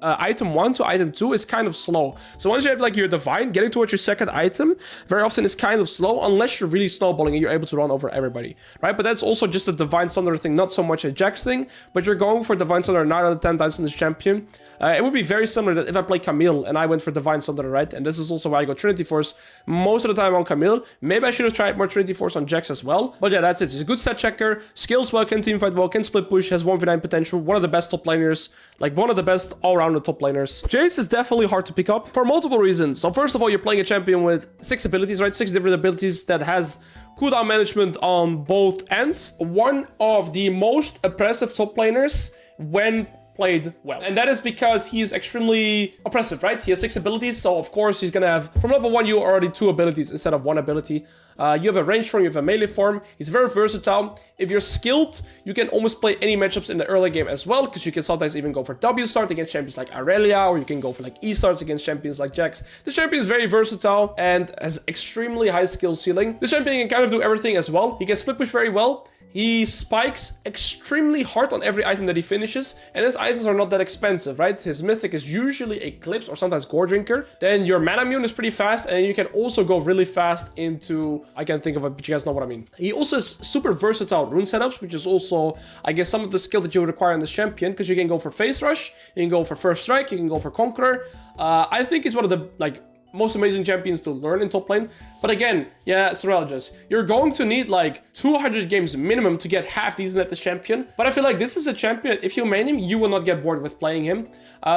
item 1 to item 2 is kind of slow. So once you have like your Divine, getting towards your second item very often is kind of slow, unless you're really snowballing and you're able to run over everybody, right? But that's also just a Divine Thunder thing, not so much a Jax thing. But you're going for Divine Thunder 9 out of 10 times in this champion. It would be very similar that if I play Camille and I went for Divine Thunder, right? And this is also why I go Trinity Force most of the time on Camille. Maybe I should have tried more Trinity Force on Jax as well. But yeah, that's it. He's a good stat checker, skills well, can team fight well, can split push, has 1v9 potential, one of the best top laners, like one of the best all-round top laners. Jayce is definitely hard to pick up for multiple reasons. So first of all, you're playing a champion with 6 abilities, right? 6 different abilities that has cooldown management on both ends. One of the most oppressive top laners when played well. And that is because he is extremely oppressive, right? He has 6 abilities, so of course he's gonna have, from level 1 you are already 2 abilities instead of 1 ability. You have a range form, you have a melee form. He's very versatile. If you're skilled, you can almost play any matchups in the early game as well, because you can sometimes even go for W start against champions like Irelia, or you can go for like E starts against champions like Jax. This champion is very versatile and has extremely high skill ceiling. This champion can kind of do everything as well. He can split push very well. He spikes extremely hard on every item that he finishes, and his items are not that expensive, right? His mythic is usually Eclipse or sometimes Gore Drinker. Then your mana mune is pretty fast, and you can also go really fast into, I can't think of it, but you guys know what I mean. He also has super versatile rune setups, which is also, I guess, some of the skill that you would require on this champion, because you can go for Phase Rush, you can go for First Strike, you can go for Conqueror. I think he's one of the, like, most amazing champions to learn in top lane. But again, yeah, Soreljas, you're going to need like 200 games minimum to get half decent at this champion. But I feel like this is a champion that if you main him, you will not get bored with playing him.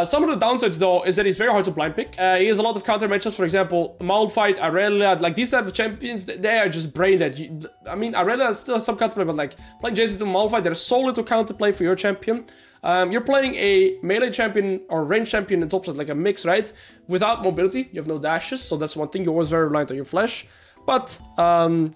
Some of the downsides though is that he's very hard to blind pick. He has a lot of counter matchups. For example, Malphite, Irelia, like these type of champions, they are just brain dead. I mean, Irelia still has some counterplay, but like playing Jayce to Malphite, there's so little counterplay for your champion. You're playing a melee champion or range champion in top side, like a mix, right? Without mobility, you have no dashes, so that's one thing. You're always very reliant on your flash. But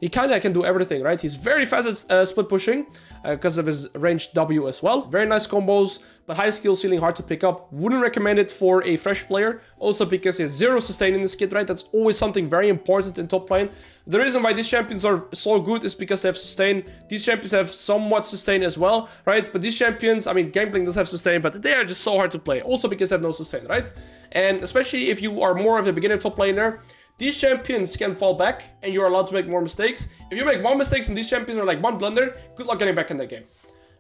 he kind of can do everything, right? He's very fast at split pushing because of his range W as well. Very nice combos, but high skill ceiling, hard to pick up. Wouldn't recommend it for a fresh player. Also because he has 0 sustain in this kit, right? That's always something very important in top lane. The reason why these champions are so good is because they have sustain. These champions have somewhat sustain as well, right? But these champions, I mean, Gangplank does have sustain, but they are just so hard to play. Also because they have no sustain, right? And especially if you are more of a beginner top laner, these champions can fall back and you're allowed to make more mistakes. If you make one mistake and these champions are like one blunder, good luck getting back in the game.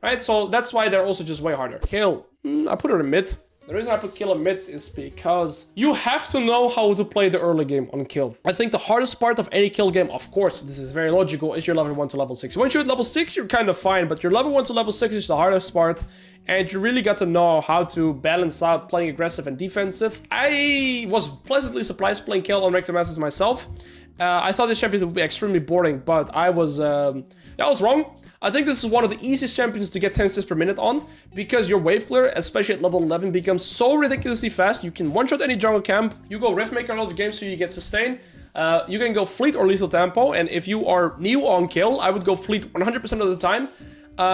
Right? So that's why they're also just way harder. Kayle, I put her in mid. The reason I put Kill in mid is because you have to know how to play the early game on Kill. I think the hardest part of any Kill game, of course, this is very logical, is your level 1 to level 6. Once you're at level 6, you're kind of fine, but your level 1 to level 6 is the hardest part, and you really got to know how to balance out playing aggressive and defensive. I was pleasantly surprised playing Kill on Rector Masters myself. I thought this champion would be extremely boring, but I was wrong. I think this is one of the easiest champions to get 10 assists per minute on, because your wave clear, especially at level 11, becomes so ridiculously fast. You can one-shot any jungle camp. You go Riftmaker a lot of games so you get sustain. You can go Fleet or Lethal Tempo, and if you are new on Kill, I would go Fleet 100% of the time,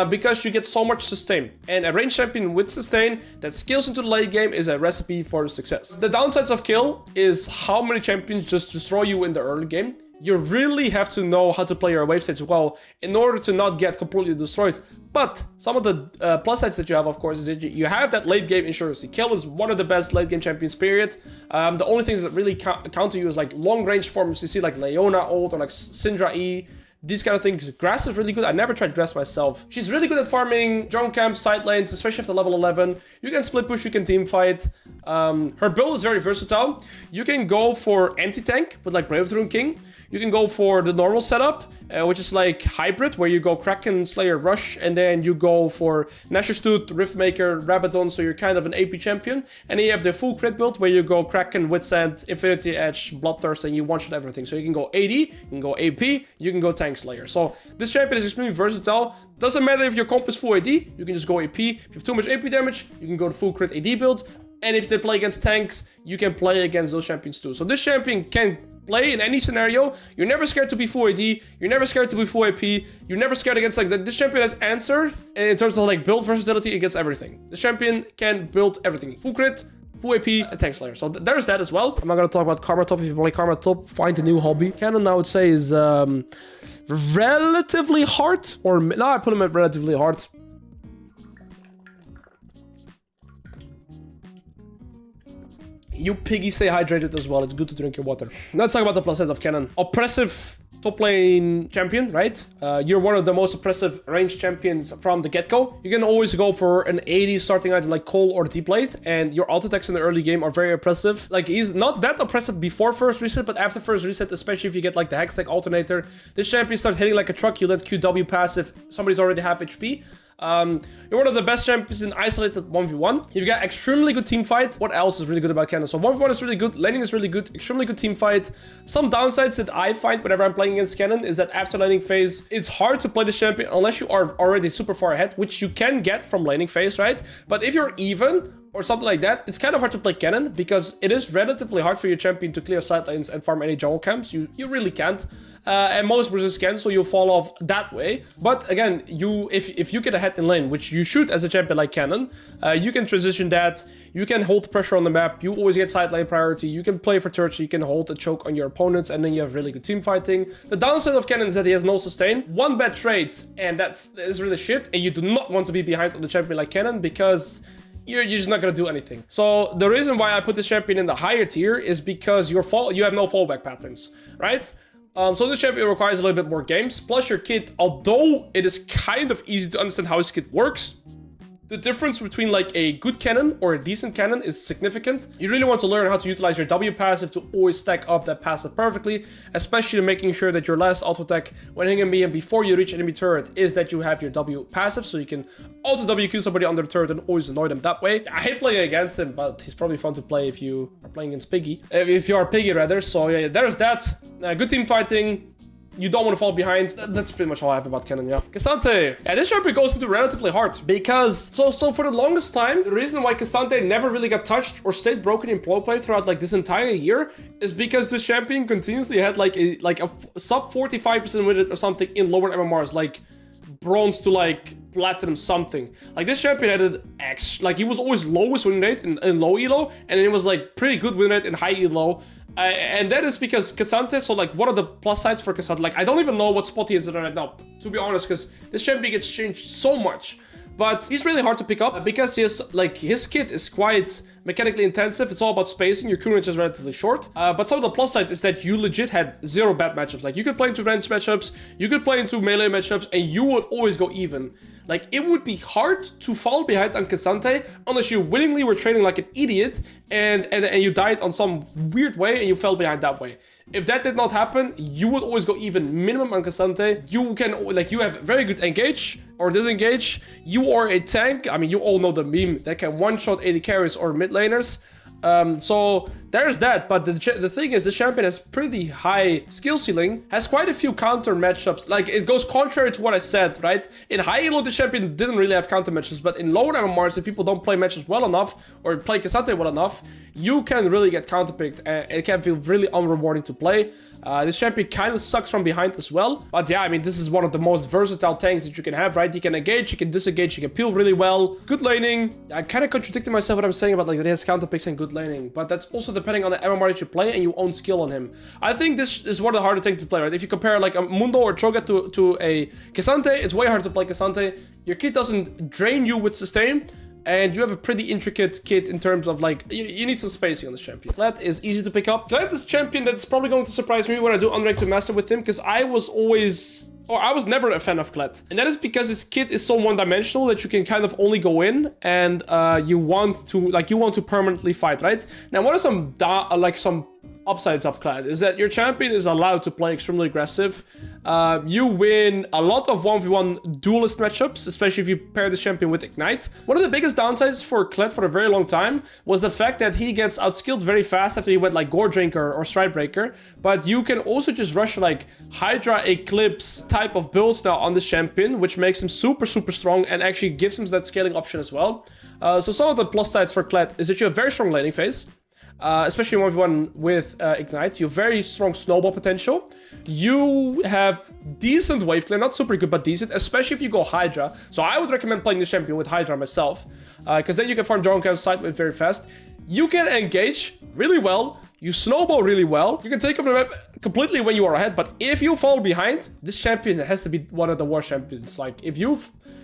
because you get so much sustain. And a ranged champion with sustain that scales into the late game is a recipe for success. The downsides of Kill is how many champions just destroy you in the early game. You really have to know how to play your wave stage well in order to not get completely destroyed. But some of the plus sides that you have, of course, is that you have that late game insurance. Kill is one of the best late game champions, period. The only things that really counter you is like long range forms you see, like Leona ult or like Syndra E. These kind of things. Grass is really good. I never tried Grass myself. She's really good at farming jungle camps, side lanes, especially after level 11. You can split push, you can team fight. Her build is very versatile. You can go for anti-tank with like Brave Throne King. You can go for the normal setup, which is like hybrid, where you go Kraken, Slayer, Rush, and then you go for Nashor's Tooth, Riftmaker, Rabadon, so you're kind of an AP champion. And then you have the full crit build, where you go Kraken, Witsend, Infinity Edge, Bloodthirst, and you one-shot everything. So you can go AD, you can go AP, you can go Tank Slayer. So this champion is extremely versatile. Doesn't matter if your comp is full AD, you can just go AP. If you have too much AP damage, you can go to full crit AD build. And if they play against tanks, you can play against those champions too. So this champion can play in any scenario. You're never scared to be full AD. You're never scared to be full AP. You're never scared against like that. This champion has answer in terms of like build versatility against everything. This champion can build everything. Full crit, full AP, and Tank Slayer. So there's that as well. I'm not gonna talk about Karma Top. If you play Karma Top, find a new hobby. Kennen, I would say, is relatively hard. Or no, I put him at relatively hard. You piggy, stay hydrated as well. It's good to drink your water. Let's talk about the plus side of Kennen. Oppressive top lane champion, right? You're one of the most oppressive ranged champions from the get-go. You can always go for an 80 starting item like Cole or T-Plate, and your auto attacks in the early game are very oppressive. Like, he's not that oppressive before first reset, but after first reset, especially if you get like the Hextech alternator, this champion starts hitting like a truck. You let QW pass if somebody's already half HP. You're one of the best champions in isolated 1v1. You've got extremely good team fight. What else is really good about Kennen? So 1v1 is really good, laning is really good, extremely good team fight. Some downsides that I find whenever I'm playing against Kennen is that after laning phase, it's hard to play this champion unless you are already super far ahead, which you can get from laning phase, right? But if you're even or something like that, it's kind of hard to play Kennen because it is relatively hard for your champion to clear side lanes and farm any jungle camps. You really can't. And most bruisers can, so you'll fall off that way. But again, if you get ahead in lane, which you should as a champion like Kennen, you can transition that. You can hold pressure on the map. You always get side lane priority. You can play for turret, so you can hold a choke on your opponents, and then you have really good team fighting. The downside of Kennen is that he has no sustain. One bad trait, and that is really shit. And you do not want to be behind on the champion like Kennen because you're just not gonna do anything. So the reason why I put this champion in the higher tier is because you have no fallback patterns, right? So this champion requires a little bit more games. Plus your kit, although it is kind of easy to understand how his kit works, the difference between like a good Kennen or a decent Kennen is significant. You really want to learn how to utilize your W passive to always stack up that passive perfectly, especially making sure that your last auto attack when hitting me and before you reach enemy turret is that you have your W passive, so you can auto WQ somebody under the turret and always annoy them that way. I hate playing against him, but he's probably fun to play if you are playing against Piggy. If you are Piggy rather, so yeah, there's that. Good team fighting. You don't want to fall behind. That's pretty much all I have about Kennen, yeah. Cassante. Yeah, this champion goes into relatively hard because... So for the longest time, the reason why Cassante never really got touched or stayed broken in pro play throughout like this entire year is because this champion continuously had like a sub 45% win rate or something in lower MMRs, like bronze to like platinum something. Like this champion had an X, like he was always lowest win rate in low elo, and it was like pretty good win rate in high elo. And that is because Cassante, so like what are the plus sides for Cassante? Like I don't even know what spot he is in right now, to be honest, because this champion gets changed so much. but he's really hard to pick up because his kit is quite mechanically intensive. It's all about spacing. Your Q range is relatively short. But some of the plus sides is that you legit had 0 bad matchups. Like, you could play into range matchups, you could play into melee matchups, and you would always go even. Like, it would be hard to fall behind on Cassante unless you willingly were training like an idiot and you died on some weird way and you fell behind that way. If that did not happen, you would always go even minimum on Cassante. You can, like, you have very good engage or disengage. You are a tank. I mean, you all know the meme that can one-shot AD carries or mid laners. So there's that, but the thing is, the champion has pretty high skill ceiling, has quite a few counter matchups. Like, it goes contrary to what I said, right? In high elo, the champion didn't really have counter matchups, but in lower MMRs, if people don't play matchups well enough or play Cassante well enough, you can really get counterpicked, and it can feel really unrewarding to play. This champion kind of sucks from behind as well. But yeah, I mean, this is one of the most versatile tanks that you can have, right? You can engage, you can disengage, you can peel really well. Good laning. I'm kind of contradicting myself what I'm saying about, like, that he has counter picks and good laning. But that's also depending on the MMR that you play and you own skill on him. I think this is one of the harder things to play, right? If you compare, like, a Mundo or Cho'Gath to a Cassante, it's way harder to play Cassante. Your kit doesn't drain you with sustain. And you have a pretty intricate kit in terms of, like, you need some spacing on this champion. Kled is easy to pick up. Kled is a champion that's probably going to surprise me when I do unranked to master with him, because I was never a fan of Kled. And that is because his kit is so one-dimensional that you can kind of only go in and you want to permanently fight, right? Now, what are some upsides of Kled is that your champion is allowed to play extremely aggressive. You win a lot of 1v1 duelist matchups, especially if you pair this champion with Ignite. One of the biggest downsides for Kled for a very long time was the fact that he gets outskilled very fast after he went like Gore Drinker or Stridebreaker. But you can also just rush like Hydra Eclipse type of builds now on this champion, which makes him super, super strong and actually gives him that scaling option as well. So some of the plus sides for Kled is that you have very strong laning phase. Especially 1v1 with Ignite. You have very strong snowball potential. You have decent wave clear, not super good, but decent, especially if you go Hydra. So I would recommend playing this champion with Hydra myself, because then you can farm Drone Camp side wave very fast. You can engage really well. You snowball really well. You can take over the map completely when you are ahead, but if you fall behind, this champion has to be one of the worst champions. Like, if you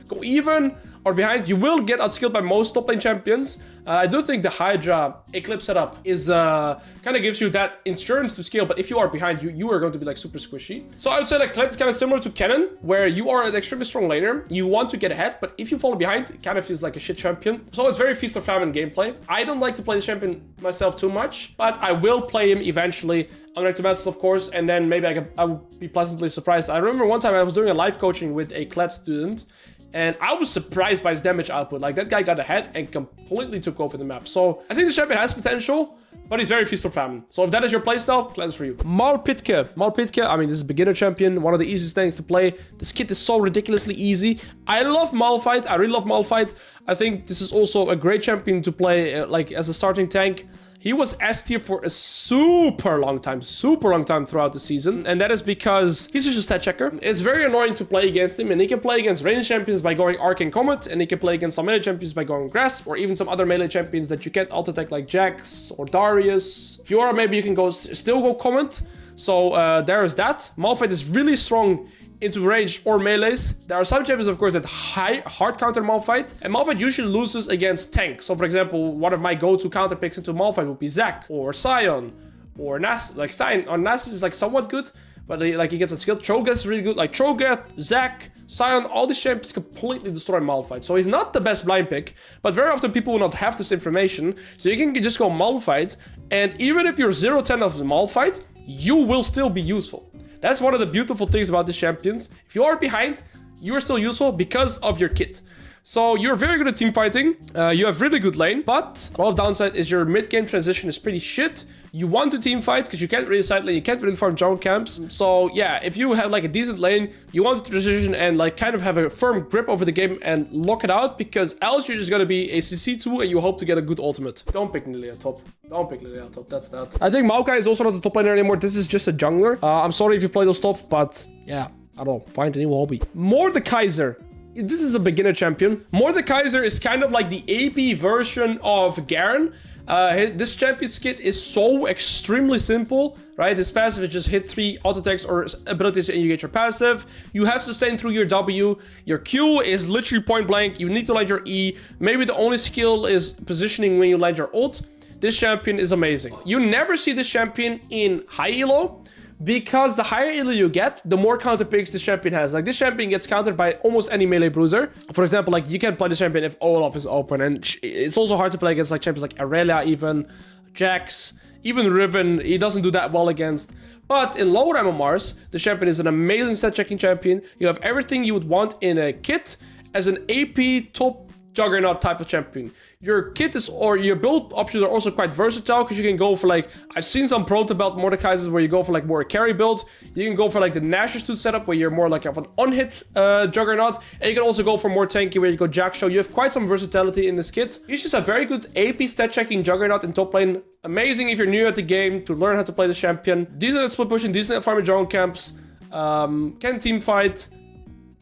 go even or behind, you will get outskilled by most top lane champions. I do think the Hydra Eclipse setup is kind of gives you that insurance to scale, but if you are behind, you are going to be like super squishy. So I would say like Kled is kind of similar to Kennen, where you are an extremely strong laner. You want to get ahead, but if you fall behind, it kind of feels like a shit champion. So it's very feast or famine gameplay. I don't like to play this champion myself too much, but I will play him eventually. Unranked to Masters, of course, and then maybe I would be pleasantly surprised. I remember one time I was doing a live coaching with a Kled student, and I was surprised by his damage output. Like, that guy got ahead and completely took over the map. So I think the champion has potential, but he's very feast or famine. So if that is your playstyle, Kled is for you. Malphite, I mean, this is a beginner champion, one of the easiest things to play. This kit is so ridiculously easy. I love Malphite. I really love Malphite. I think this is also a great champion to play like as a starting tank. He was S tier for a super long time throughout the season. And that is because he's just a stat checker. It's very annoying to play against him. And he can play against range champions by going Arcane Comet. And he can play against some melee champions by going Grasp. Or even some other melee champions that you can't auto-attack like Jax or Darius. FIora, maybe you can still go Comet. So there is that. Malphite is really strong into range or melees. There are some champions, of course, that hard counter Malphite, and Malphite usually loses against tanks. So, for example, one of my go-to counter picks into Malphite would be Zac or Sion or Nasus. Like, Sion or Nasus is like somewhat good, but he gets a skill. Cho'Gath is really good. Like Cho'Gath, Zac, Sion, all these champions completely destroy Malphite. So he's not the best blind pick, but very often people will not have this information. So you can just go Malphite, and even if you're 0-10 of Malphite, you will still be useful. That's one of the beautiful things about these champions. If you are behind, you are still useful because of your kit. So you're very good at team fighting. You have really good lane, but a lot of downside is your mid-game transition is pretty shit. You want to team fight because you can't really side lane, you can't really farm drone camps. So yeah, if you have like a decent lane, you want to transition and like kind of have a firm grip over the game and lock it out, because else you're just gonna be a CC2 and you hope to get a good ultimate. Don't pick Illaoi top. Don't pick Illaoi top. That's that. I think Maokai is also not the top laner anymore. This is just a jungler. I'm sorry if you play those top, but yeah, I don't know. Find a new hobby. Mordekaiser. This is a beginner champion. Mordekaiser is kind of like the AP version of Garen. This champion's kit is so extremely simple, right? His passive is just hit 3 auto attacks or abilities and you get your passive. You have sustain through your W. Your Q is literally point blank. You need to land your E. Maybe the only skill is positioning when you land your ult. This champion is amazing. You never see this champion in high elo, because the higher elo you get, the more counter picks this champion has. Like, this champion gets countered by almost any melee bruiser. For example, like, you can play this champion if Olaf is open, and it's also hard to play against like champions like Irelia, even Jax, even Riven. He doesn't do that well against. But in lower MMRs, the champion is an amazing stat checking champion. You have everything you would want in a kit as an AP top juggernaut type of champion. Your kit is, or your build options are also quite versatile, because you can go for like, I've seen some pro to belt Mordekaisers where you go for like more a carry build. You can go for like the Nasus suit setup where you're more like of an on-hit juggernaut, and you can also go for more tanky where you go Jack Show. You have quite some versatility in this kit. He's just a very good AP stat checking juggernaut in top lane. Amazing if you're new at the game to learn how to play the champion. Decent at split pushing, decent at farming jungle camps, can team fight.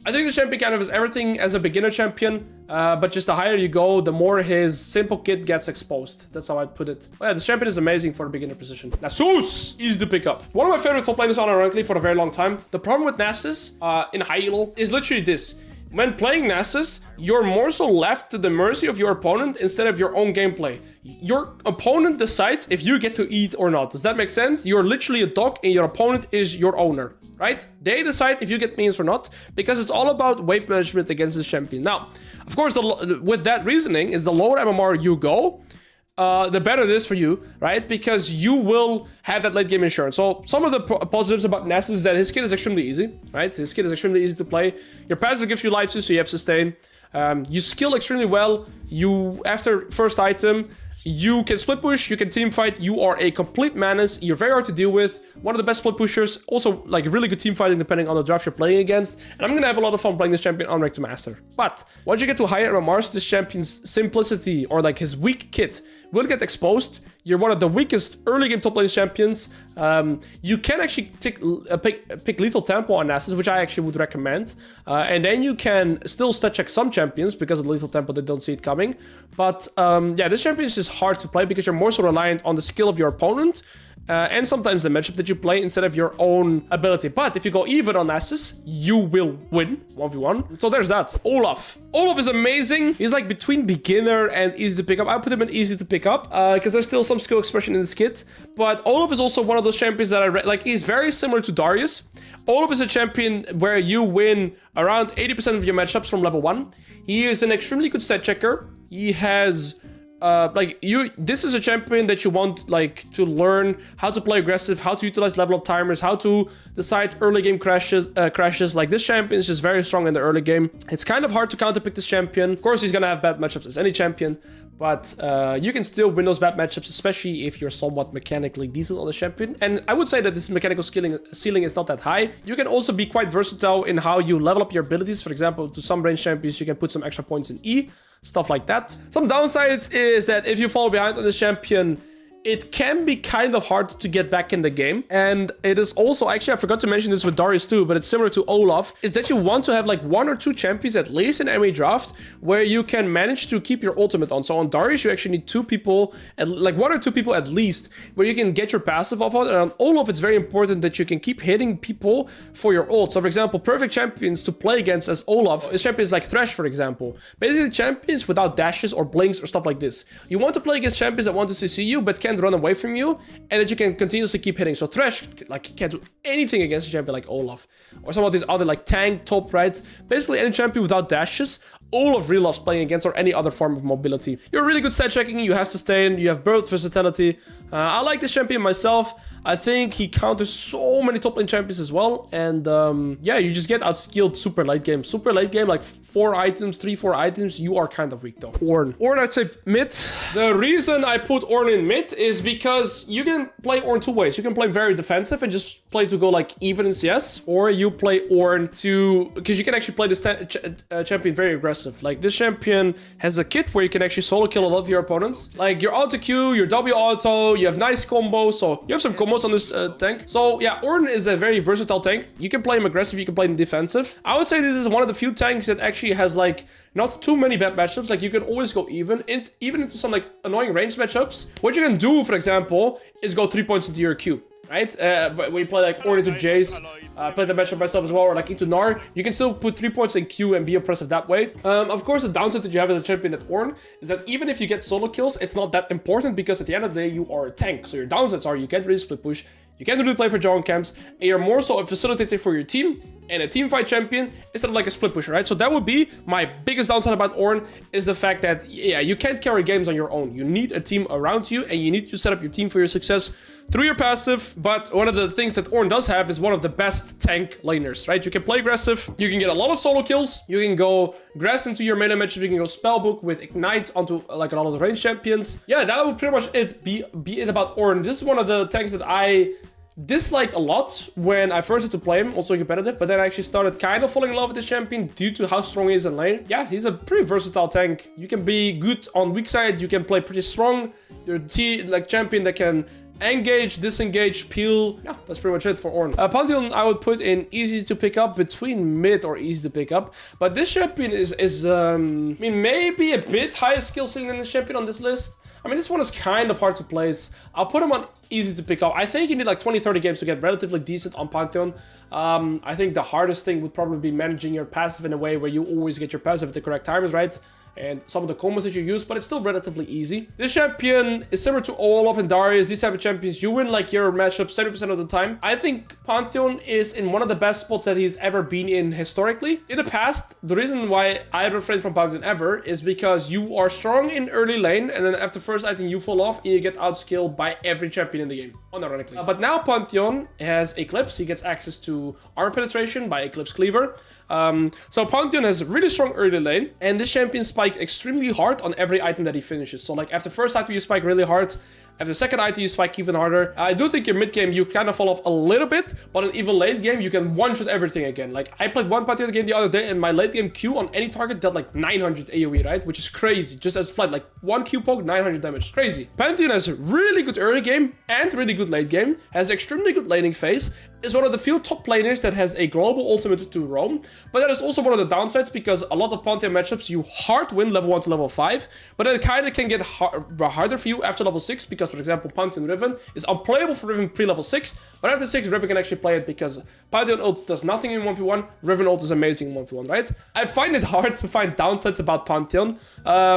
I think the champion kind of has everything as a beginner champion, but just the higher you go, the more his simple kit gets exposed. That's how I'd put it. But yeah, the champion is amazing for the beginner position. Nasus is the pickup. One of my favorite top laners unironically for a very long time. The problem with Nasus in high elo is literally this. When playing Nasus, you're more so left to the mercy of your opponent instead of your own gameplay. Your opponent decides if you get to eat or not. Does that make sense? You're literally a dog and your opponent is your owner, right? They decide if you get minions or not, because it's all about wave management against this champion. Now, of course, with that reasoning is the lower MMR you go, the better it is for you, right? Because you will have that late game insurance. So some of the positives about Nasus is that his kit is extremely easy, right? His kit is extremely easy to play. Your passive gives you life steal, so you have sustain. You skill extremely well. You, after first item, you can split push, you can team fight, you are a complete menace, you're very hard to deal with, one of the best split pushers, also like really good team fighting depending on the draft you're playing against, and I'm gonna have a lot of fun playing this champion on rank to master. But once you get to higher MMRs, this champion's simplicity, or like his weak kit, will get exposed. You're one of the weakest early game top lane champions. You can actually pick lethal tempo on Nasus, which I actually would recommend. And then you can still stat check some champions because of the lethal tempo, they don't see it coming. But yeah, this champion is just hard to play because you're more so reliant on the skill of your opponent. And sometimes the matchup that you play instead of your own ability. But if you go even on Nasus, you will win 1v1. So there's that. Olaf. Olaf is amazing. He's like between beginner and easy to pick up. I put him in easy to pick up because there's still some skill expression in this kit. But Olaf is also one of those champions that like, he's very similar to Darius. Olaf is a champion where you win around 80% of your matchups from level 1. He is an extremely good stat checker. He has... this is a champion that you want like to learn how to play aggressive, how to utilize level up timers, how to decide early game crashes. Like, this champion is just very strong in the early game. It's kind of hard to counterpick this champion. Of course, he's gonna have bad matchups as any champion, but you can still win those bad matchups, especially if you're somewhat mechanically decent on the champion. And I would say that this mechanical ceiling is not that high. You can also be quite versatile in how you level up your abilities. For example, to some range champions, you can put some extra points in E. Stuff like that. Some downsides is that if you fall behind on this champion, it can be kind of hard to get back in the game. And it is also, actually, I forgot to mention this with Darius too, but it's similar to Olaf, is that you want to have like 1 or 2 champions at least in every draft where you can manage to keep your ultimate on. So on Darius, you actually need 2 people, like 1 or 2 people at least, where you can get your passive off on. And on Olaf, it's very important that you can keep hitting people for your ult. So for example, perfect champions to play against as Olaf is champions like Thresh, for example. Basically champions without dashes or blinks or stuff like this. You want to play against champions that want to CC you, but can't run away from you, and that you can continuously keep hitting. So Thresh like can't do anything against a champion like Olaf, or some of these other like tank, top, right? Basically any champion without dashes, Olaf really loves playing against, or any other form of mobility. You're really good stat checking, you have sustain, you have birth versatility. I like this champion myself. I think he counters so many top lane champions as well, and yeah, you just get outskilled super late game. Super late game, like 4 items, 3-4 items, you are kind of weak though. Ornn, I'd say mid. The reason I put Ornn in mid is because you can play Ornn 2 ways. You can play very defensive and just play to go like even in CS, or you play Ornn to, because you can actually play this champion very aggressive. aggressive. Like, this champion has a kit where you can actually solo kill a lot of your opponents. Like, your auto Q, your W auto, you have nice combos. So you have some combos on this tank. So yeah, Ornn is a very versatile tank. You can play him aggressive, you can play him defensive. I would say this is one of the few tanks that actually has like not too many bad matchups. Like, you can always go even into some like annoying range matchups. What you can do, for example, is go 3 points into your Q. Right? When you play like Ornn into Jayce, play the matchup myself as well, or like into Gnar, you can still put 3 points in Q and be oppressive that way. Of course, the downside that you have as a champion at Ornn is that even if you get solo kills, it's not that important because at the end of the day, you are a tank. So your downsides are you can't really split push, you can't really play for jungle camps, and you're more so a facilitator for your team and a team fight champion instead of like a split pusher, right? So that would be my biggest downside about Ornn, is the fact that, yeah, you can't carry games on your own. You need a team around you, and you need to set up your team for your success through your passive. But one of the things that Ornn does have is one of the best tank laners, right? You can play aggressive, you can get a lot of solo kills, you can go grass into your melee matchup, you can go spellbook with ignite onto like a lot of the range champions. Yeah, that would pretty much be it about Ornn. This is one of the tanks that I disliked a lot when I first had to play him, also competitive, but then I actually started kind of falling in love with this champion due to how strong he is in lane. Yeah, he's a pretty versatile tank. You can be good on weak side, you can play pretty strong. You're like champion that can engage, disengage, peel. Yeah, that's pretty much it for Ornn. Pantheon I would put in easy to pick up, between mid or easy to pick up. But this champion is I mean, maybe a bit higher skill ceiling than this champion on this list. I mean, this one is kind of hard to place. I'll put him on easy to pick up. I think you need like 20-30 games to get relatively decent on Pantheon. I think the hardest thing would probably be managing your passive in a way where you always get your passive at the correct timers, right? And some of the combos that you use, but it's still relatively easy. This champion is similar to Olaf and Darius. These type of champions, you win like your matchup 70% of the time. I think Pantheon is in one of the best spots that he's ever been in historically. In the past, the reason why I refrain from Pantheon ever is because you are strong in early lane, and then after first item you fall off and you get outskilled by every champion in the game, unironically. But now Pantheon has Eclipse. He gets access to armor penetration by Eclipse Cleaver. So Pantheon has really strong early lane, and this champion spikes extremely hard on every item that he finishes. So like after first item you spike really hard, after second item you spike even harder. I do think your mid game you kind of fall off a little bit, but in even late game you can one-shot everything again. Like I played one Pantheon game the other day and my late game Q on any target dealt like 900 AoE, right? Which is crazy, just as flat, like one Q poke, 900 damage. Crazy. Pantheon has really good early game and really good late game, has extremely good laning phase, is one of the few top laners that has a global ultimate to roam, but that is also one of the downsides because a lot of Pantheon matchups you hard win level 1 to level 5, but it kind of can get harder for you after level 6 because, for example, Pantheon Riven is unplayable for Riven pre-level 6, but after 6 Riven can actually play it because Pantheon ult does nothing in 1v1, Riven ult is amazing in 1v1, right? I find it hard to find downsides about Pantheon.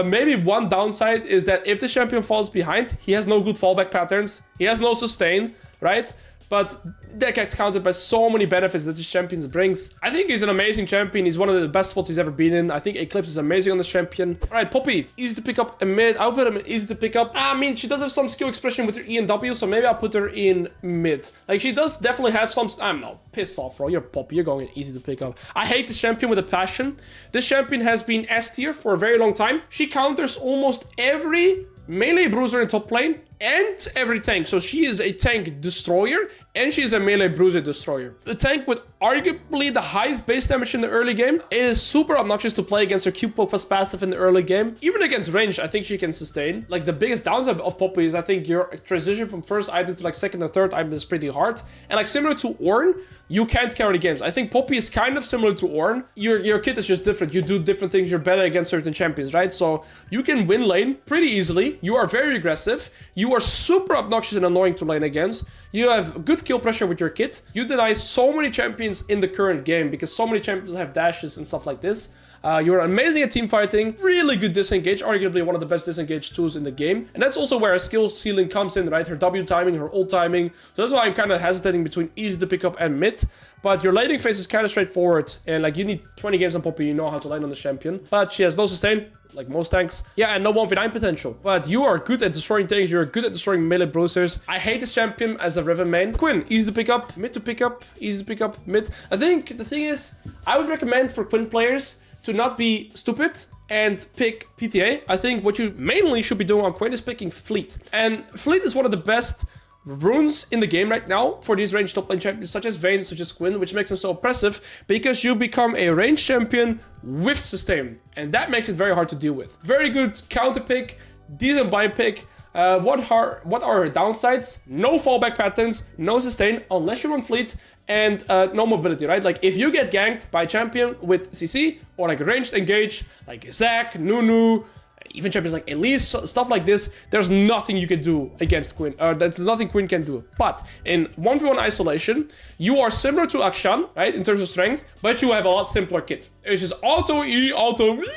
Maybe one downside is that if the champion falls behind, he has no good fallback patterns, he has no sustain, right? But that gets countered by so many benefits that this champion brings. I think he's an amazing champion. He's one of the best spots he's ever been in. I think Eclipse is amazing on this champion. All right, Poppy, easy to pick up a mid. I'll put him in easy to pick up. I mean, she does have some skill expression with her E and W, so maybe I'll put her in mid. Like, she does definitely have some... I don't know. Piss off, bro. You're Poppy. You're going in easy to pick up. I hate this champion with a passion. This champion has been S tier for a very long time. She counters almost every melee bruiser in top lane and every tank. So she is a tank destroyer and she is a melee bruiser destroyer. The tank with arguably the highest base damage in the early game. It is super obnoxious to play against her Q poke plus passive in the early game. Even against range, I think she can sustain. Like, the biggest downside of Poppy is I think your transition from first item to like second or third item is pretty hard. And like similar to Ornn, you can't carry the games. I think Poppy is kind of similar to Ornn. Your kit is just different. You do different things. You're better against certain champions, right? So you can win lane pretty easily. You are very aggressive. You are super obnoxious and annoying to lane against. You have good kill pressure with your kit. You deny so many champions in the current game because so many champions have dashes and stuff like this. You're amazing at team fighting, really good disengage, arguably one of the best disengage tools in the game. And that's also where her skill ceiling comes in, right? Her W timing, her ult timing. So that's why I'm kind of hesitating between easy to pick up and mid. But your laning phase is kind of straightforward. And like, you need 20 games on Poppy, you know how to lane on the champion. But she has no sustain, like most tanks. Yeah, and no 1v9 potential. But you are good at destroying tanks. You're good at destroying melee bruisers. I hate this champion as a Riven main. Quinn, easy to pick up, mid to pick up, easy to pick up, mid. I think the thing is, I would recommend for Quinn players to not be stupid and pick PTA. I think what you mainly should be doing on Quinn is picking Fleet. And Fleet is one of the best runes in the game right now for these ranged top lane champions, such as Vayne, such as Quinn, which makes them so oppressive because you become a ranged champion with sustain, and that makes it very hard to deal with. Very good counter pick, decent bind pick. What are her downsides? No fallback patterns, no sustain, unless you run fleet, and no mobility, right? Like, if you get ganked by a champion with CC, or like ranged engage, like Zac, Nunu, even champions like Elise, stuff like this, there's nothing you can do against Quinn. There's nothing Quinn can do. But in 1v1 isolation, you are similar to Akshan, right, in terms of strength, but you have a lot simpler kit. It's just auto E, auto E.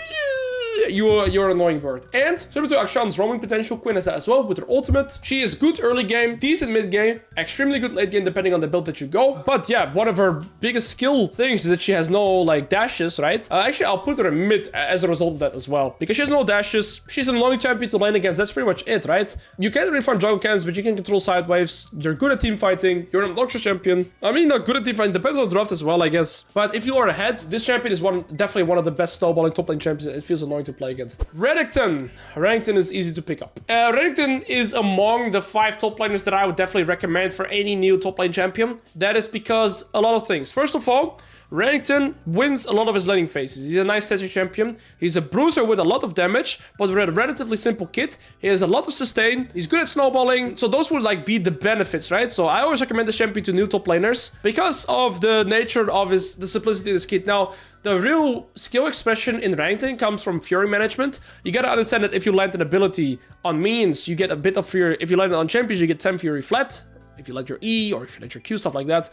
You're an annoying bird. And similar to Akshan's roaming potential, Quinn has that as well with her ultimate. She is good early game, decent mid game, extremely good late game depending on the build that you go. But yeah, one of her biggest skill things is that she has no like dashes, right? Actually, I'll put her in mid as a result of that as well. Because she has no dashes, she's an annoying champion to lane against, that's pretty much it, right? You can't really farm jungle cans, but you can control side waves. You're good at team fighting, you're an obnoxious champion. I mean, not good at team fighting, depends on the draft as well, I guess. But if you are ahead, this champion is definitely one of the best snowballing top lane champions. It feels annoying to play against. Renekton. Renekton is easy to pick up. Renekton is among the 5 top laners that I would definitely recommend for any new top lane champion. That is because a lot of things. First of all, Renekton wins a lot of his laning phases. He's a nice static champion. He's a bruiser with a lot of damage, but with a relatively simple kit. He has a lot of sustain. He's good at snowballing. So those would like be the benefits, right? So I always recommend this champion to new top laners because of the nature of the simplicity of his kit. Now, the real skill expression in Renekton comes from Fury management. You gotta understand that if you land an ability on minions, you get a bit of Fury. If you land it on champions, you get 10 Fury flat. If you let your E or if you let your Q, stuff like that.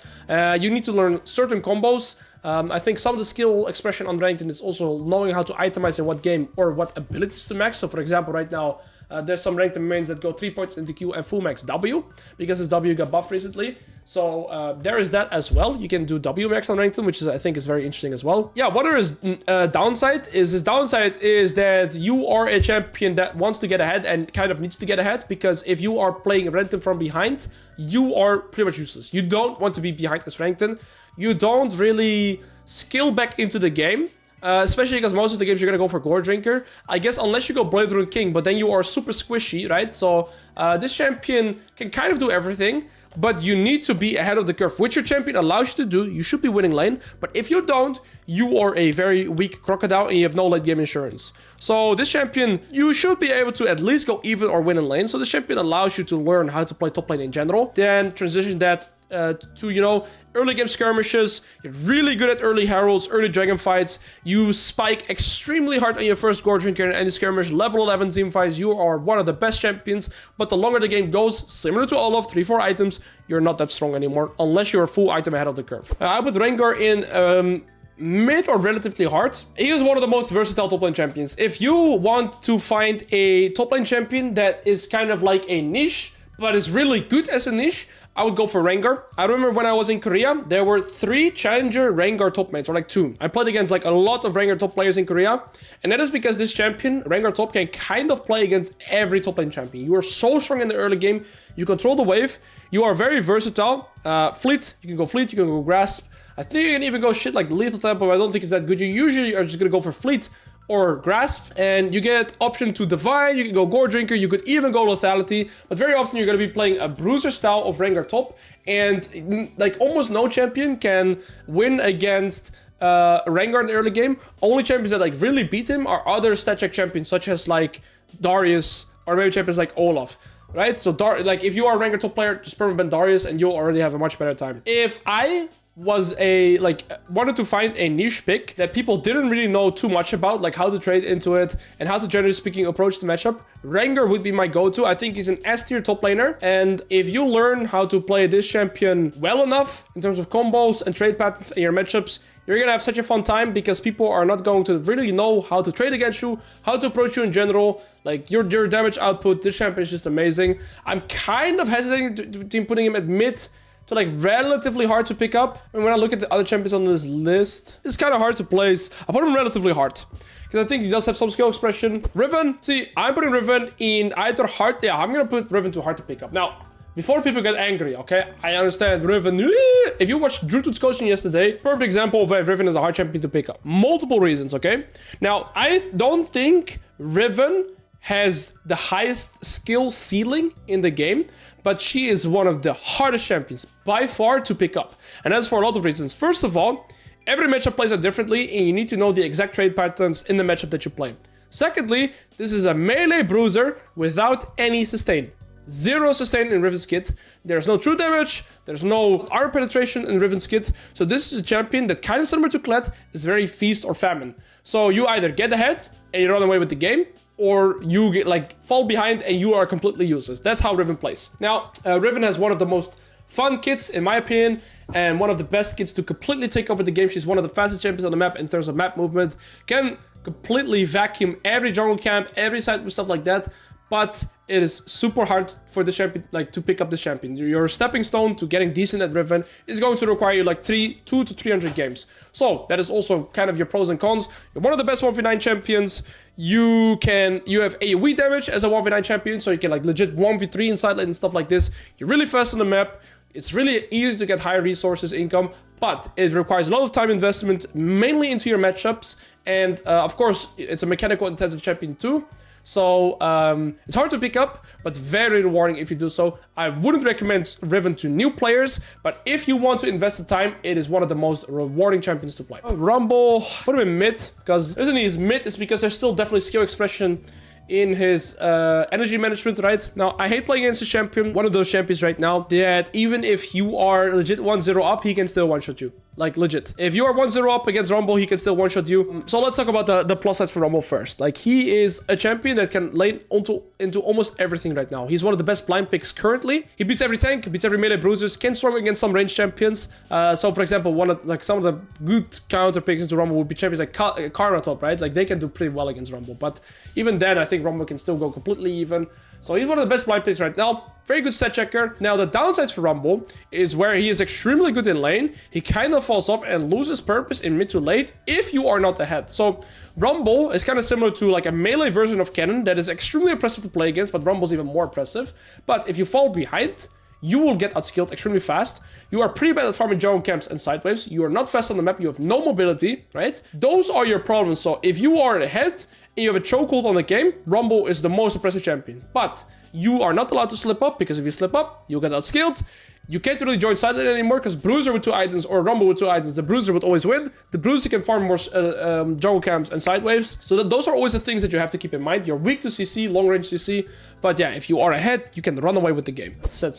You need to learn certain combos. I think some of the skill expression on Renekton is also knowing how to itemize in what game or what abilities to max. So for example, right now, there's some Renekton mains that go 3 points into Q and full max W because his W got buffed recently. So there is that as well. You can do W max on Renekton, which is, I think, is very interesting as well. Yeah, what are his downside is? His downside is that you are a champion that wants to get ahead and kind of needs to get ahead, because if you are playing Renekton from behind, you are pretty much useless. You don't want to be behind as Renekton. You don't really skill back into the game. Especially because most of the games you're gonna go for Gore Drinker. I guess unless you go Blade Root King, but then you are super squishy, right? So this champion can kind of do everything, but you need to be ahead of the curve, which your champion allows you to do. You should be winning lane, but if you don't, you are a very weak crocodile and you have no late game insurance. So this champion, you should be able to at least go even or win in lane. So this champion allows you to learn how to play top lane in general, then transition that to, you know, early game skirmishes. You're really good at early heralds, early dragon fights. You spike extremely hard on your first Gore Drinker and any skirmish. Level 11 team fights, you are one of the best champions. But the longer the game goes, similar to Olaf, 3-4 items, you're not that strong anymore unless you're a full item ahead of the curve. I put Rengar in mid or relatively hard. He is one of the most versatile top lane champions. If you want to find a top lane champion that is kind of like a niche, but is really good as a niche, I would go for Rengar. I remember when I was in Korea, there were 3 challenger Rengar top mates, or like 2. I played against like a lot of Rengar top players in Korea, and that is because this champion, Rengar top, can kind of play against every top lane champion. You are so strong in the early game, you control the wave, you are very versatile. Fleet, you can go Fleet, you can go Grasp. I think you can even go shit like Lethal Tempo, but I don't think it's that good. You usually are just gonna go for Fleet or Grasp, and you get option to Divine, you can go Gore Drinker, you could even go Lethality, but very often you're going to be playing a bruiser style of Rengar top, and like almost no champion can win against Rengar in the early game. Only champions that like really beat him are other stat check champions, such as like Darius, or maybe champions like Olaf. Right? So like if you are a Rengar top player, just permaban Darius and you'll already have a much better time. If I wanted to find a niche pick that people didn't really know too much about, like how to trade into it and how to generally speaking approach the matchup, Rengar would be my go-to. I think he's an S tier top laner, and if you learn how to play this champion well enough in terms of combos and trade patterns in your matchups, you're gonna have such a fun time because people are not going to really know how to trade against you, how to approach you in general. Like your damage output, this champion is just amazing. I'm kind of hesitating to putting him at mid, to like relatively hard to pick up. And when I look at the other champions on this list, it's kind of hard to place. I put him relatively hard because I think he does have some skill expression. Riven, see, I'm putting Riven in either hard. Yeah, I'm gonna put Riven to hard to pick up. Now, before people get angry, okay, I understand Riven. If you watched Drutut's coaching yesterday, perfect example of why Riven is a hard champion to pick up. Multiple reasons, okay? Now, I don't think Riven has the highest skill ceiling in the game, but she is one of the hardest champions by far to pick up. And that's for a lot of reasons. First of all, every matchup plays out differently, and you need to know the exact trade patterns in the matchup that you play. Secondly, this is a melee bruiser without any sustain. Zero sustain in Riven's kit. There's no true damage, there's no armor penetration in Riven's kit. So this is a champion that, kind of similar to Kled, is very feast or famine. So you either get ahead and you run away with the game, or you get like fall behind and you are completely useless. That's how Riven plays. Now, Riven has one of the most fun kits, in my opinion, and one of the best kits to completely take over the game. She's one of the fastest champions on the map in terms of map movement. Can completely vacuum every jungle camp, every side with stuff like that. But it is super hard for the champion, like, to pick up the champion. Your stepping stone to getting decent at Riven is going to require you like 2 to 300 games. So that is also kind of your pros and cons. You're one of the best 1v9 champions. You have AoE damage as a 1v9 champion, so you can like legit 1v3 in side lane and stuff like this. You're really fast on the map. It's really easy to get higher resources income, but it requires a lot of time investment, mainly into your matchups. And of course, it's a mechanical intensive champion too. So it's hard to pick up, but very rewarding if you do so. I wouldn't recommend Riven to new players, but if you want to invest the time, it is one of the most rewarding champions to play. Rumble, put him in mid, because the reason he's mid is because there's still definitely skill expression in his energy management, right? Now, I hate playing against a champion, one of those champions right now, that even if you are legit 1-0 up, he can still one-shot you. Like, legit. If you are 1-0 up against Rumble, he can still one-shot you. So let's talk about the plus sides for Rumble first. Like, he is a champion that can lane into almost everything right now. He's one of the best blind picks currently. He beats every tank, beats every melee bruisers, can struggle against some ranged champions. So, for example, some of the good counter picks into Rumble would be champions like Karma top, right? Like, they can do pretty well against Rumble. But even then, I think Rumble can still go completely even. So he's one of the best blind picks right now. Very good stat checker. Now, the downsides for Rumble is where he is extremely good in lane. He kind of falls off and loses purpose in mid to late if you are not ahead. So Rumble is kind of similar to like a melee version of Kennen that is extremely oppressive to play against, but Rumble's even more oppressive. But if you fall behind, you will get outskilled extremely fast. You are pretty bad at farming jungle camps and side waves. You are not fast on the map. You have no mobility, right? Those are your problems. So if you are ahead and you have a chokehold on the game, Rumble is the most oppressive champion. But you are not allowed to slip up, because if you slip up, you'll get outskilled. You can't really join side lane anymore, because Bruiser with 2 items or Rumble with 2 items, the Bruiser would always win. The Bruiser can farm more jungle camps and side waves. So those are always the things that you have to keep in mind. You're weak to CC, long range CC. But yeah, if you are ahead, you can run away with the game. Set.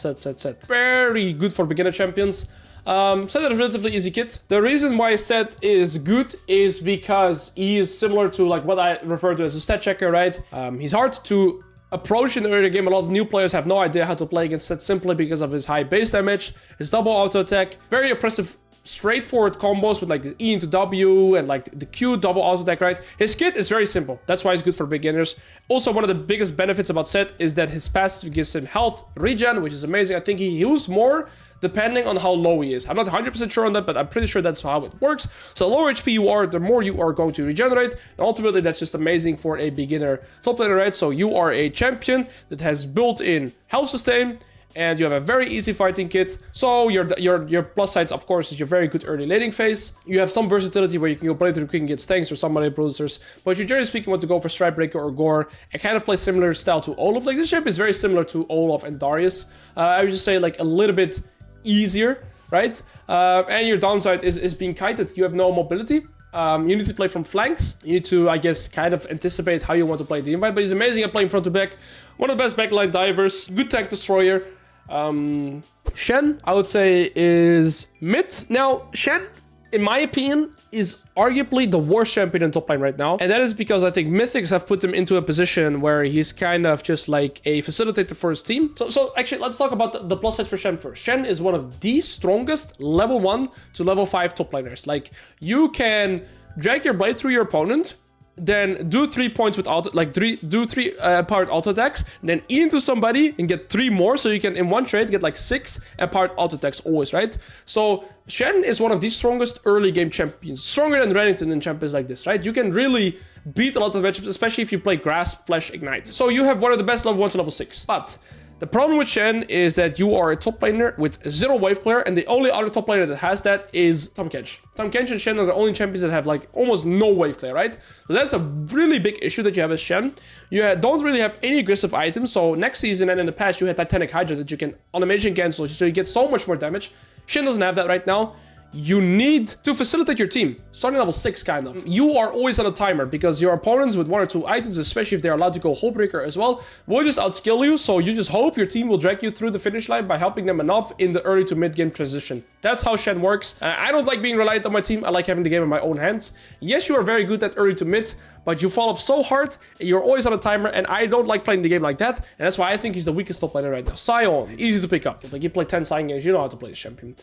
Very good for beginner champions. Set is a relatively easy kit. The reason why Set is good is because he is similar to like what I refer to as a stat checker, right? He's hard to approach in the early game. A lot of new players have no idea how to play against Set simply because of his high base damage, his double auto attack, very oppressive straightforward combos with like the E into W and like the Q double auto attack, right? His kit is very simple. That's why it's good for beginners. Also, one of the biggest benefits about Set is that his passive gives him health regen, which is amazing. I think he heals more depending on how low he is. I'm not 100% sure on that, but I'm pretty sure that's how it works. So the lower HP you are, the more you are going to regenerate. And ultimately, that's just amazing for a beginner top laner, right? So you are a champion that has built-in health sustain, and you have a very easy fighting kit. So your plus sides, of course, is your very good early laning phase. You have some versatility where you can go play through quick and get tanks or some melee bruisers. But you generally speaking want to go for Strikebreaker or Gore and kind of play similar style to Olaf. Like, this shape is very similar to Olaf and Darius. I would just say like a little bit easier, right? And your downside is being kited. You have no mobility. You need to play from flanks. You need to, I guess, kind of anticipate how you want to play the invite. But he's amazing at playing front to back. One of the best backline divers. Good tank destroyer. Shen, I would say, is mid. Now, Shen, in my opinion, is arguably the worst champion in top lane right now. And that is because I think Mythics have put him into a position where he's kind of just like a facilitator for his team. So actually, let's talk about the plus side for Shen first. Shen is one of the strongest level 1 to level 5 top laners. Like, you can drag your blade through your opponent, then do 3 points with auto, like do three powered auto attacks, then E into somebody and get 3 more, so you can in one trade get like 6 powered auto attacks always, right? So Shen is one of the strongest early game champions, stronger than Renekton in champions like this, right? You can really beat a lot of matchups, especially if you play Grasp, Flash, Ignite. So you have one of the best level 1 to level 6. But The problem with Shen is that you are a top laner with 0 wave clear, and the only other top laner that has that is Tahm Kench. Tahm Kench and Shen are the only champions that have like almost no wave clear, right? So that's a really big issue that you have as Shen. You don't really have any aggressive items, so next season and in the past you had Titanic Hydra that you can automation cancel, so you get so much more damage. Shen doesn't have that right now. You need to facilitate your team, starting level 6 kind of. You are always on a timer because your opponents with 1 or 2 items, especially if they're allowed to go Hullbreaker as well, will just outskill you, so you just hope your team will drag you through the finish line by helping them enough in the early to mid game transition. That's how Shen works. I don't like being reliant on my team, I like having the game in my own hands. Yes, you are very good at early to mid, but you fall off so hard, you're always on a timer, and I don't like playing the game like that, and that's why I think he's the weakest top laner right now. Sion, easy to pick up. Like, you play 10 Sion games, you know how to play this champion.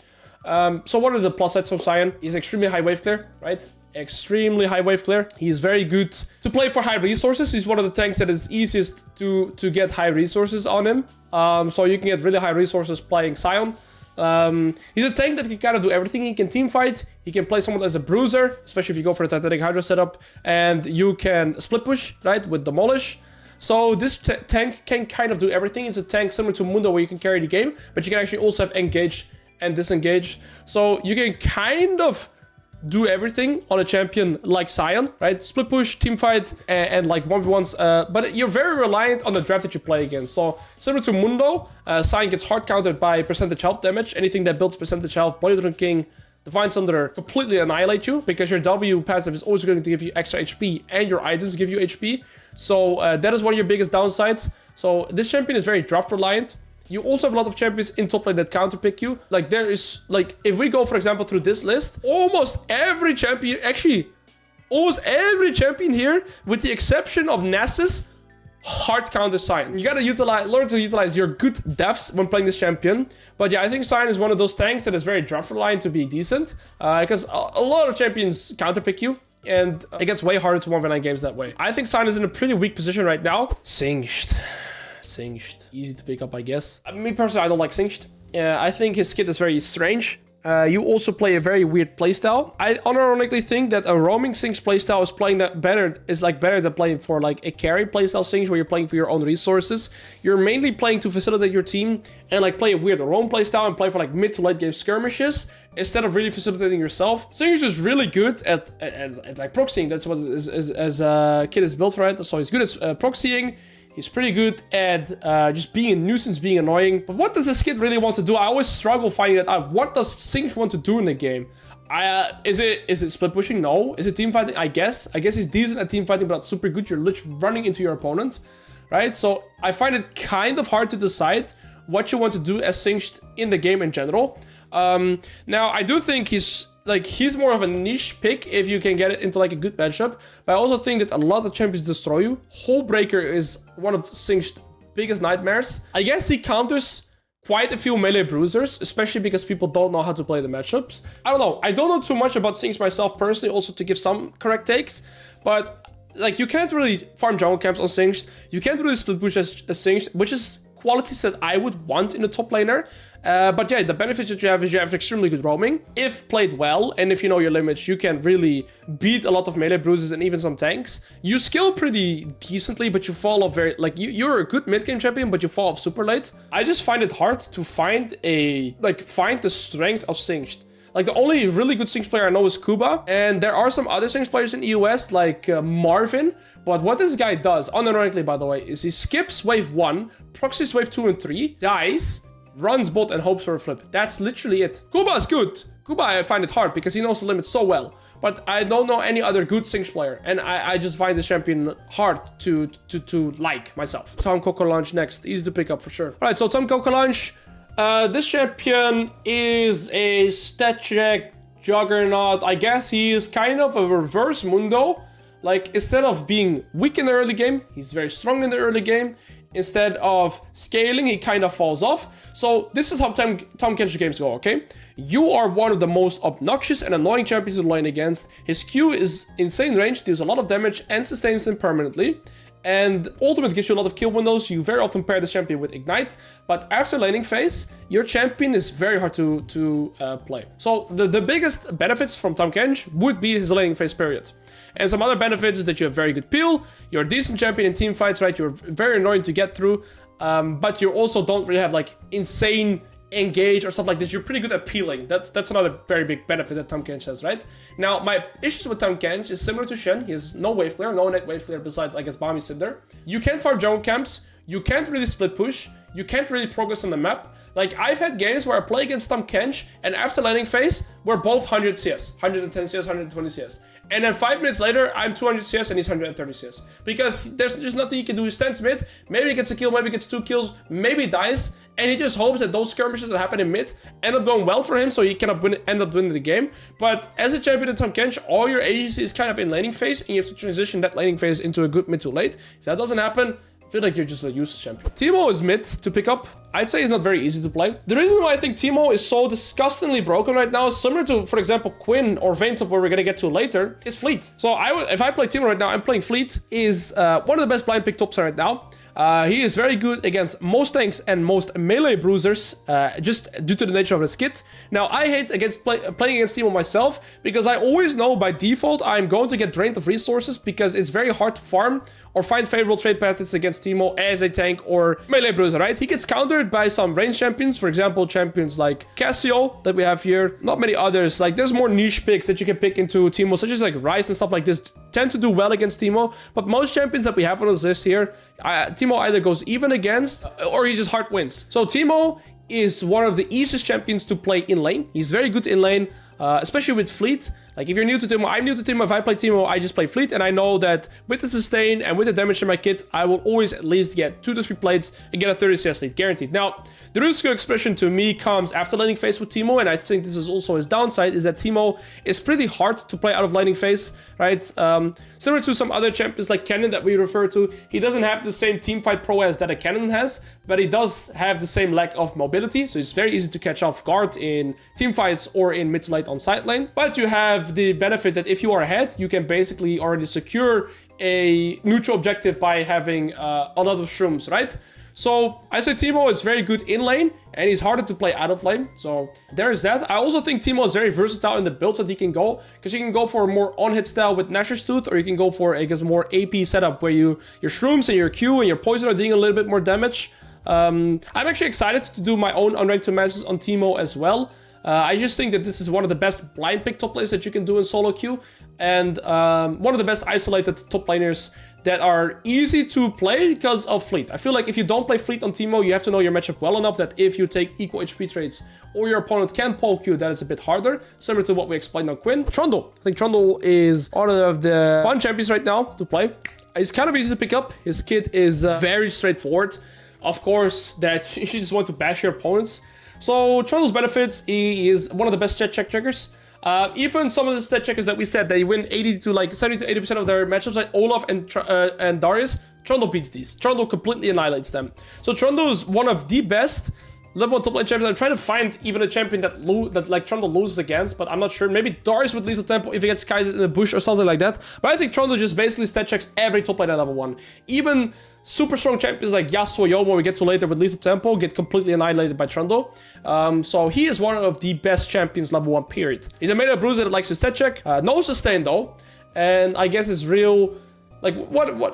So what are the plus sides of Sion? He's extremely high wave clear, right? Extremely high wave clear. He's very good to play for high resources. He's one of the tanks that is easiest to get high resources on him. So you can get really high resources playing Sion. He's a tank that can kind of do everything. He can team fight. He can play someone as a bruiser, especially if you go for the Titanic Hydra setup. And you can split push, right, with Demolish. So this tank can kind of do everything. It's a tank similar to Mundo where you can carry the game, but you can actually also have engage and disengage. So you can kind of do everything on a champion like Sion, right? Split push, team fight, and like 1v1s. But you're very reliant on the draft that you play against. So similar to Mundo, Sion gets hard countered by percentage health damage. Anything that builds percentage health, Body King, Divine Sunder completely annihilate you because your W passive is always going to give you extra HP and your items give you HP. So that is one of your biggest downsides. So this champion is very draft reliant. You also have a lot of champions in top lane that counterpick you. Like there is, like if we go for example through this list, almost every champion, actually almost every champion here with the exception of Nasus, hard counter Sion. You gotta learn to utilize your good deaths when playing this champion. But yeah, I think Sion is one of those tanks that is very draft reliant to be decent. Because a lot of champions counterpick you. And it gets way harder to 1v9 games that way. I think Sion is in a pretty weak position right now. Singed. Easy to pick up, I guess. Me personally, I don't like Singed. I think his kit is very strange. You also play a very weird playstyle. I unironically think that a roaming Singed playstyle is better than playing for like a carry playstyle Singed where you're playing for your own resources. You're mainly playing to facilitate your team and like play a weird roam playstyle and play for like mid to late game skirmishes instead of really facilitating yourself. Singed is really good at like proxying. That's what his kit is built for it. So he's good at proxying. He's pretty good at just being a nuisance, being annoying. But what does this kid really want to do? I always struggle finding that out. What does Singed want to do in the game? Is it split pushing? No. Is it team fighting? I guess he's decent at team fighting, but not super good. You're literally running into your opponent, right? So I find it kind of hard to decide what you want to do as Singed in the game in general. Now, I do think he's more of a niche pick if you can get it into like a good matchup. But I also think that a lot of champions destroy you. Hullbreaker is one of Singed's biggest nightmares. I guess he counters quite a few melee bruisers, especially because people don't know how to play the matchups. I don't know. I don't know too much about Singed myself personally, also to give some correct takes. But like you can't really farm jungle camps on Singed. You can't really split push as Singed, which is qualities that I would want in a top laner. But yeah, the benefits that you have is you have extremely good roaming. If played well, and if you know your limits, you can really beat a lot of melee bruises and even some tanks. You skill pretty decently, but you fall off very... Like, you're a good mid-game champion, but you fall off super late. I just find it hard to find the strength of Singed. Like, the only really good Singed player I know is Kuba, and there are some other Singed players in EOS, like Marvin. But what this guy does, unironically by the way, is he skips wave 1, proxies wave 2 and 3, dies, runs bot and hopes for a flip. That's literally it. Kuba is good. Kuba, I find it hard because he knows the limits so well. But I don't know any other good Singed player. And I just find this champion hard to like myself. Tahm Kench next. Easy to pick up for sure. Alright, so Tahm Kench. This champion is a stat check juggernaut. I guess he is kind of a reverse Mundo. Like, instead of being weak in the early game, he's very strong in the early game. Instead of scaling, he kind of falls off. So this is how Tahm Kench games go, okay? You are one of the most obnoxious and annoying champions to lane against. His Q is insane range, deals a lot of damage, and sustains him permanently. And ultimate gives you a lot of kill windows. You very often pair this champion with Ignite, but after laning phase, your champion is very hard to play. So the biggest benefits from Tahm Kench would be his laning phase period. And some other benefits is that you have very good peel, you're a decent champion in team fights, right? You're very annoying to get through. but you also don't really have like insane engage or stuff like this. You're pretty good at peeling. That's another very big benefit that Tahm Kench has, right? Now, my issues with Tahm Kench is similar to Shen. He has no wave clear, no net wave clear besides, I guess, Bami Cinder. You can't farm jungle camps. You can't really split push. You can't really progress on the map. Like, I've had games where I play against Tahm Kench, and after laning phase, we're both 100 CS, 110 CS, 120 CS. And then 5 minutes later, I'm 200 CS and he's 130 CS. Because there's just nothing he can do. He stands mid, maybe he gets a kill, maybe he gets 2 kills, maybe he dies, and he just hopes that those skirmishes that happen in mid end up going well for him, so he can end up winning the game. But as a champion in Tahm Kench, all your agency is kind of in laning phase, and you have to transition that laning phase into a good mid to late. If that doesn't happen, I feel like you're just a useless champion. Teemo is mid to pick up. I'd say he's not very easy to play. The reason why I think Teemo is so disgustingly broken right now, similar to, for example, Quinn or Vayntop, where we're gonna get to later, is Fleet. So if I play Teemo right now, I'm playing Fleet. Is one of the best blind pick tops right now. He is very good against most tanks and most melee bruisers, just due to the nature of his kit. Now, I hate playing against Teemo myself, because I always know by default I'm going to get drained of resources, because it's very hard to farm or find favorable trade patterns against Teemo as a tank or melee bruiser, right? He gets countered by some range champions, for example, champions like Cassio that we have here. Not many others. Like, there's more niche picks that you can pick into Teemo, such as like Ryze and stuff like this, tend to do well against Teemo. But most champions that we have on this list here, Teemo either goes even against or he just hard wins. So Teemo is one of the easiest champions to play in lane. He's very good in lane, especially with Fleet. Like, if you're new to Teemo, I'm new to Teemo. If I play Teemo, I just play Fleet, and I know that with the sustain and with the damage in my kit, I will always at least get 2 to 3 plates and get a 30 CS lead, guaranteed. Now, the real skill expression to me comes after laning phase with Teemo, and I think this is also his downside, is that Teemo is pretty hard to play out of laning phase, right? Similar to some other champions like Kennen that we refer to, he doesn't have the same teamfight prowess that a Kennen has, but he does have the same lack of mobility, so it's very easy to catch off guard in teamfights or in mid to late on side lane. But you have the benefit that if you are ahead, you can basically already secure a neutral objective by having a lot of shrooms, right? So I say Teemo is very good in lane, and he's harder to play out of lane. So there's that. I also think Teemo is very versatile in the builds that he can go, because you can go for a more on-hit style with Nashor's Tooth, or you can go for, I guess, more AP setup where your shrooms and your Q and your poison are doing a little bit more damage. I'm actually excited to do my own unranked 2 matches on Teemo as well. I just think that this is one of the best blind pick top lanes that you can do in solo queue, and one of the best isolated top laners that are easy to play because of Fleet. I feel like if you don't play Fleet on Teemo, you have to know your matchup well enough that if you take equal HP trades or your opponent can poke you, that is a bit harder, similar to what we explained on Quinn. Trundle. I think Trundle is one of the fun champions right now to play. It's kind of easy to pick up. His kit is very straightforward. Of course, that you just want to bash your opponents. So Trundle's benefits, he is one of the best stat checkers. Even some of the stat checkers that we said, they win 80 to like 70 to 80% of their matchups, like Olaf and Darius. Trundle beats these. Trundle completely annihilates them. So Trundle is one of the best level 1 top lane champions. I'm trying to find even a champion that like Trundle loses against, but I'm not sure. Maybe Darius with lethal tempo if he gets kited in the bush or something like that. But I think Trundle just basically stat checks every top lane at level 1. Even super strong champions like Yasuo, Yomo, when we get to later with lethal tempo, get completely annihilated by Trundle. So he is one of the best champions level 1, period. He's a melee bruiser that likes to stat check. No sustain though. And I guess his real... Like,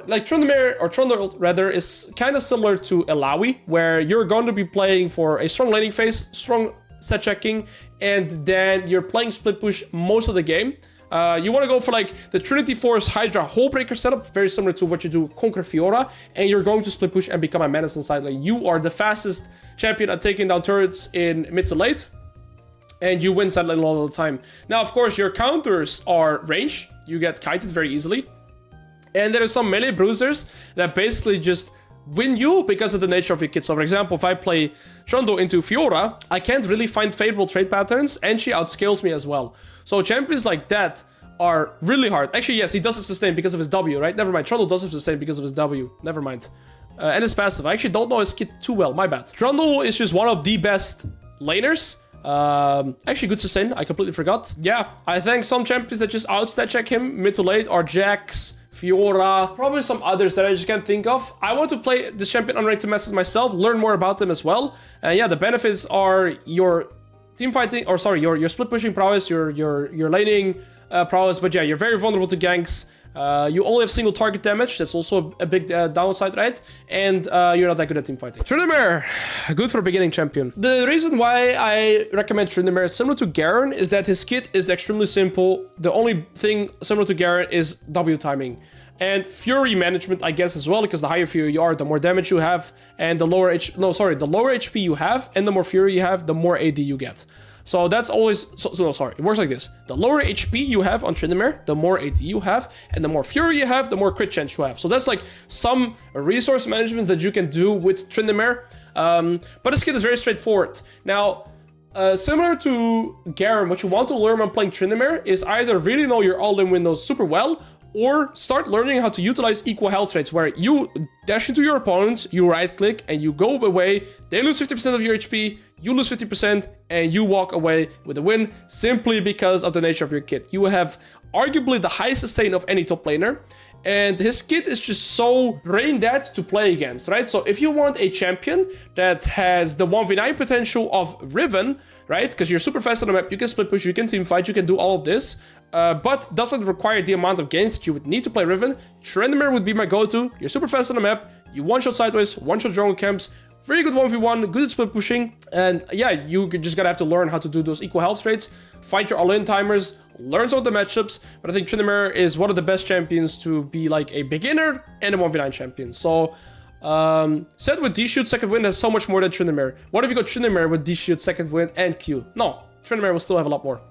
like Trundle rather, is kind of similar to Illaoi, where you're going to be playing for a strong laning phase, strong stat checking, and then you're playing split push most of the game. You want to go for like the Trinity Force Hydra Hullbreaker setup, very similar to what you do Conquer FIora, and you're going to split push and become a menace on side lane. You are the fastest champion at taking down turrets in mid to late, and you win side lane all the time. Now, of course, your counters are range. You get kited very easily. And there are some melee bruisers that basically just win you because of the nature of your kit. So, for example, if I play Trundle into FIora, I can't really find favorable trade patterns, and she outscales me as well. So champions like that are really hard. Actually, yes, he does have sustain because of his W, right? Never mind. Trundle does have sustain because of his W. Never mind. And his passive. I actually don't know his kit too well. My bad. Trundle is just one of the best laners. Actually, good sustain. I completely forgot. Yeah, I think some champions that just outstat check him mid to late are Jax, FIora, probably some others that I just can't think of. I want to play this champion unranked matches myself, learn more about them as well. And yeah, the benefits are your team fighting, or sorry, your split pushing prowess, your laning prowess. But yeah, you're very vulnerable to ganks. You only have single target damage. That's also a big downside, right? And you're not that good at team fighting. Tryndamere, good for a beginning champion. The reason why I recommend Tryndamere, similar to Garen, is that his kit is extremely simple. The only thing similar to Garen is W timing. And Fury management, I guess, as well, because the higher Fury you are, the more damage you have, and the lower the lower HP you have, and the more Fury you have, the more AD you get. So that's always, it works like this. The lower HP you have on Tryndamere, the more AD you have, and the more Fury you have, the more crit chance you have. So that's like some resource management that you can do with Tryndamere. But this kit is very straightforward. Now, similar to Garen, what you want to learn when playing Tryndamere is either really know your all-in windows super well, or start learning how to utilize equal health rates, where you dash into your opponents, you right click, and you go away, they lose 50% of your HP, you lose 50%, and you walk away with a win, simply because of the nature of your kit. You have arguably the highest sustain of any top laner, and his kit is just so brain dead to play against, right? So if you want a champion that has the 1v9 potential of Riven, right? Because you're super fast on the map, you can split push, you can team fight, you can do all of this, but doesn't require the amount of games that you would need to play Riven. Tryndamere would be my go-to. You're super fast on the map, you one-shot sideways, one-shot jungle camps, very good 1v1, good at split pushing, and yeah, you just gotta have to learn how to do those equal health rates, fight your all-in timers, learn some of the matchups, but I think Tryndamere is one of the best champions to be like a beginner and a 1v9 champion. So, Set with D-Shoot second wind has so much more than Tryndamere. What if you got Tryndamere with D-Shoot second wind and Q? No, Tryndamere will still have a lot more.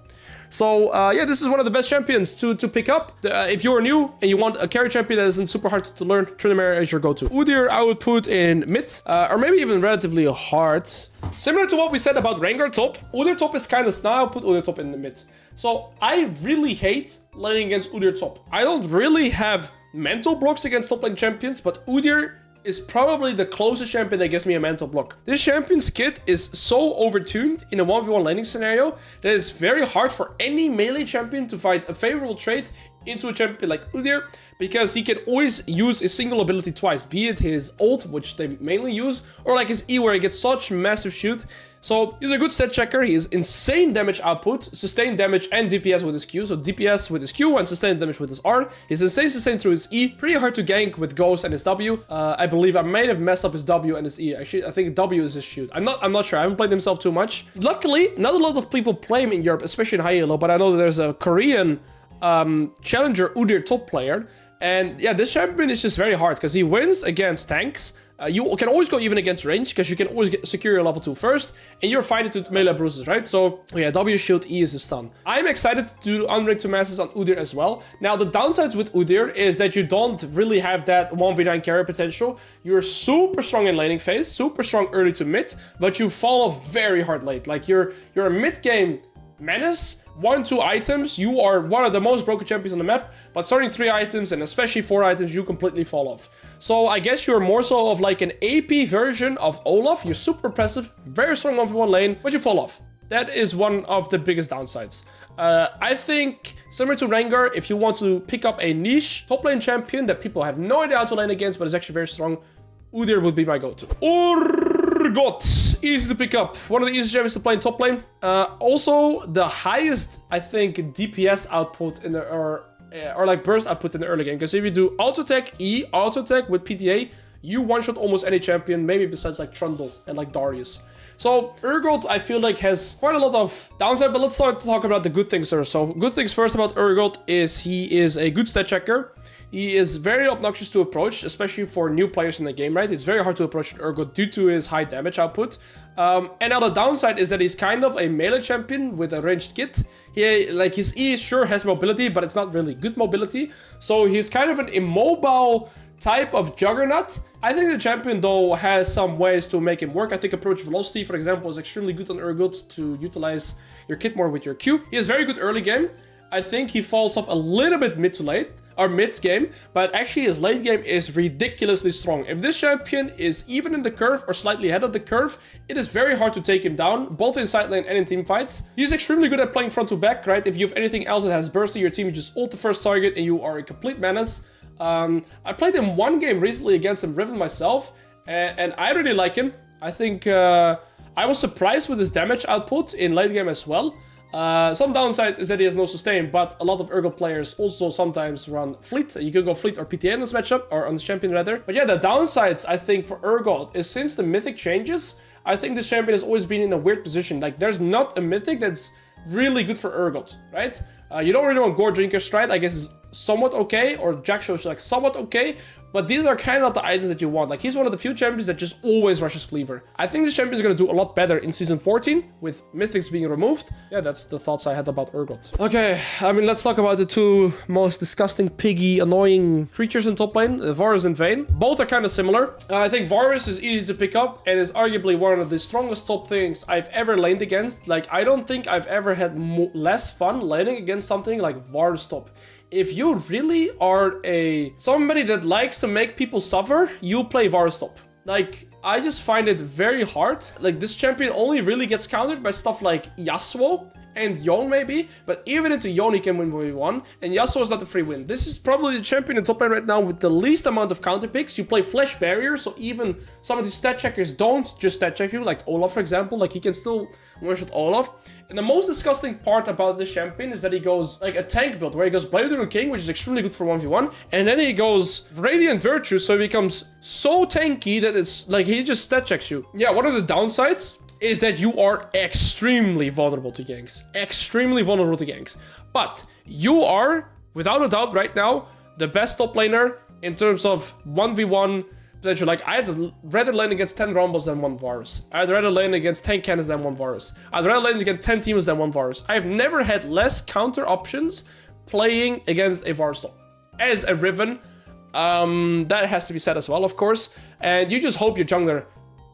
So, yeah, this is one of the best champions to pick up. If you're new and you want a carry champion that isn't super hard to learn, Tryndamere is your go-to. Udyr I would put in mid, or maybe even relatively hard. Similar to what we said about Rengar top, Udyr top is kind of snarl, I'll put Udyr top in the mid. So, I really hate laning against Udyr top. I don't really have mental blocks against top lane champions, but Udyr is probably the closest champion that gives me a mental block. This champion's kit is so overtuned in a 1v1 laning scenario that it's very hard for any melee champion to find a favorable trait into a champion like Udyr, because he can always use a single ability twice, be it his ult, which they mainly use, or like his E, where he gets such massive shoot. So he's a good stat checker. He has insane damage output, sustained damage and DPS with his Q. So DPS with his Q and sustained damage with his R. He's insane sustain through his E. Pretty hard to gank with Ghost and his W. I believe I might have messed up his W and his E. Actually, I think W is his shoot. I'm not sure. I haven't played himself too much. Luckily, not a lot of people play him in Europe, especially in high elo, but I know that there's a Korean challenger Udyr top player. And yeah, this champion is just very hard because he wins against tanks. You can always go even against range because you can always secure your level 2 first, and you're fighting to melee bruises, right? So yeah, W shield, E is a stun. I'm excited to do unranked to masses on Udyr as well. Now the downsides with Udyr is that you don't really have that 1v9 carry potential. You're super strong in laning phase, super strong early to mid, but you fall off very hard late. Like you're a mid game menace. 1-2 items, you are one of the most broken champions on the map, but starting 3 items and especially 4 items, you completely fall off. So I guess you're more so of like an AP version of Olaf. You're super impressive, very strong 1v1 lane, but you fall off. That is one of the biggest downsides. I think, similar to Rengar, if you want to pick up a niche top lane champion that people have no idea how to lane against, but is actually very strong, Udyr would be my go-to. Urgot, easy to pick up. One of the easiest champions to play in top lane. Also, the highest, I think, DPS output in the, or like burst output in the early game. Because if you do auto attack E, auto attack with PTA, you one-shot almost any champion, maybe besides like Trundle and like Darius. So Urgot, I feel like, has quite a lot of downside, but let's start to talk about the good things first. So good things first about Urgot is he is a good stat checker. He is very obnoxious to approach, especially for new players in the game, right? It's very hard to approach Urgot due to his high damage output. And now the downside is that he's kind of a melee champion with a ranged kit. He, like, his E sure has mobility, but it's not really good mobility. So he's kind of an immobile type of juggernaut. I think the champion, though, has some ways to make him work. I think approach velocity, for example, is extremely good on Urgot to utilize your kit more with your Q. He has very good early game. I think he falls off a little bit mid to late, or mid game, but actually his late game is ridiculously strong. If this champion is even in the curve or slightly ahead of the curve, it is very hard to take him down, both in side lane and in team fights. He's extremely good at playing front to back, right? If you have anything else that has burst in your team, you just ult the first target and you are a complete menace. I played him one game recently against some Riven myself, and I really like him. I think I was surprised with his damage output in late game as well. Some downside is that he has no sustain, but a lot of Urgot players also sometimes run Fleet. You can go Fleet or PTA in this matchup, or on this champion rather. But yeah, the downsides I think for Urgot is since the mythic changes, I think this champion has always been in a weird position. Like there's not a mythic that's really good for Urgot, right? You don't really want Gore Drinker Stride, I guess is somewhat okay, or Jack Show is like somewhat okay, but these are kind of not the items that you want. Like he's one of the few champions that just always rushes Cleaver. I think this champion is going to do a lot better in Season 14 with Mythics being removed. Yeah, that's the thoughts I had about Urgot. Okay, I mean, let's talk about the two most disgusting, piggy, annoying creatures in top lane, Varus and Vayne. Both are kind of similar. I think Varus is easy to pick up and is arguably one of the strongest top things I've ever laned against. Like, I don't think I've ever had less fun laning against something like Varus top. If you really are somebody that likes to make people suffer, you play Varus top. Like, I just find it very hard. Like, this champion only really gets countered by stuff like Yasuo and Yone maybe, but even into Yone he can win 1v1, and Yasuo is not a free win. This is probably the champion in top lane right now with the least amount of counter picks. You play Flash Barrier, so even some of these stat checkers don't just stat check you, like Olaf for example, like he can still one-shot Olaf. And the most disgusting part about this champion is that he goes like a tank build, where he goes Blade of the King, which is extremely good for 1v1, and then he goes Radiant Virtue, so he becomes so tanky that it's like he just stat checks you. Yeah, one of the downsides is that you are extremely vulnerable to ganks. Extremely vulnerable to ganks. But you are, without a doubt right now, the best top laner in terms of 1v1 potential. Like, I'd rather lane against 10 Rumbles than 1 Varus. I'd rather lane against 10 Cannons than 1 Varus. I'd rather lane against 10 Teams than 1 Varus. I've never had less counter options playing against a Varus top. As a Riven, that has to be said as well, of course. And you just hope your jungler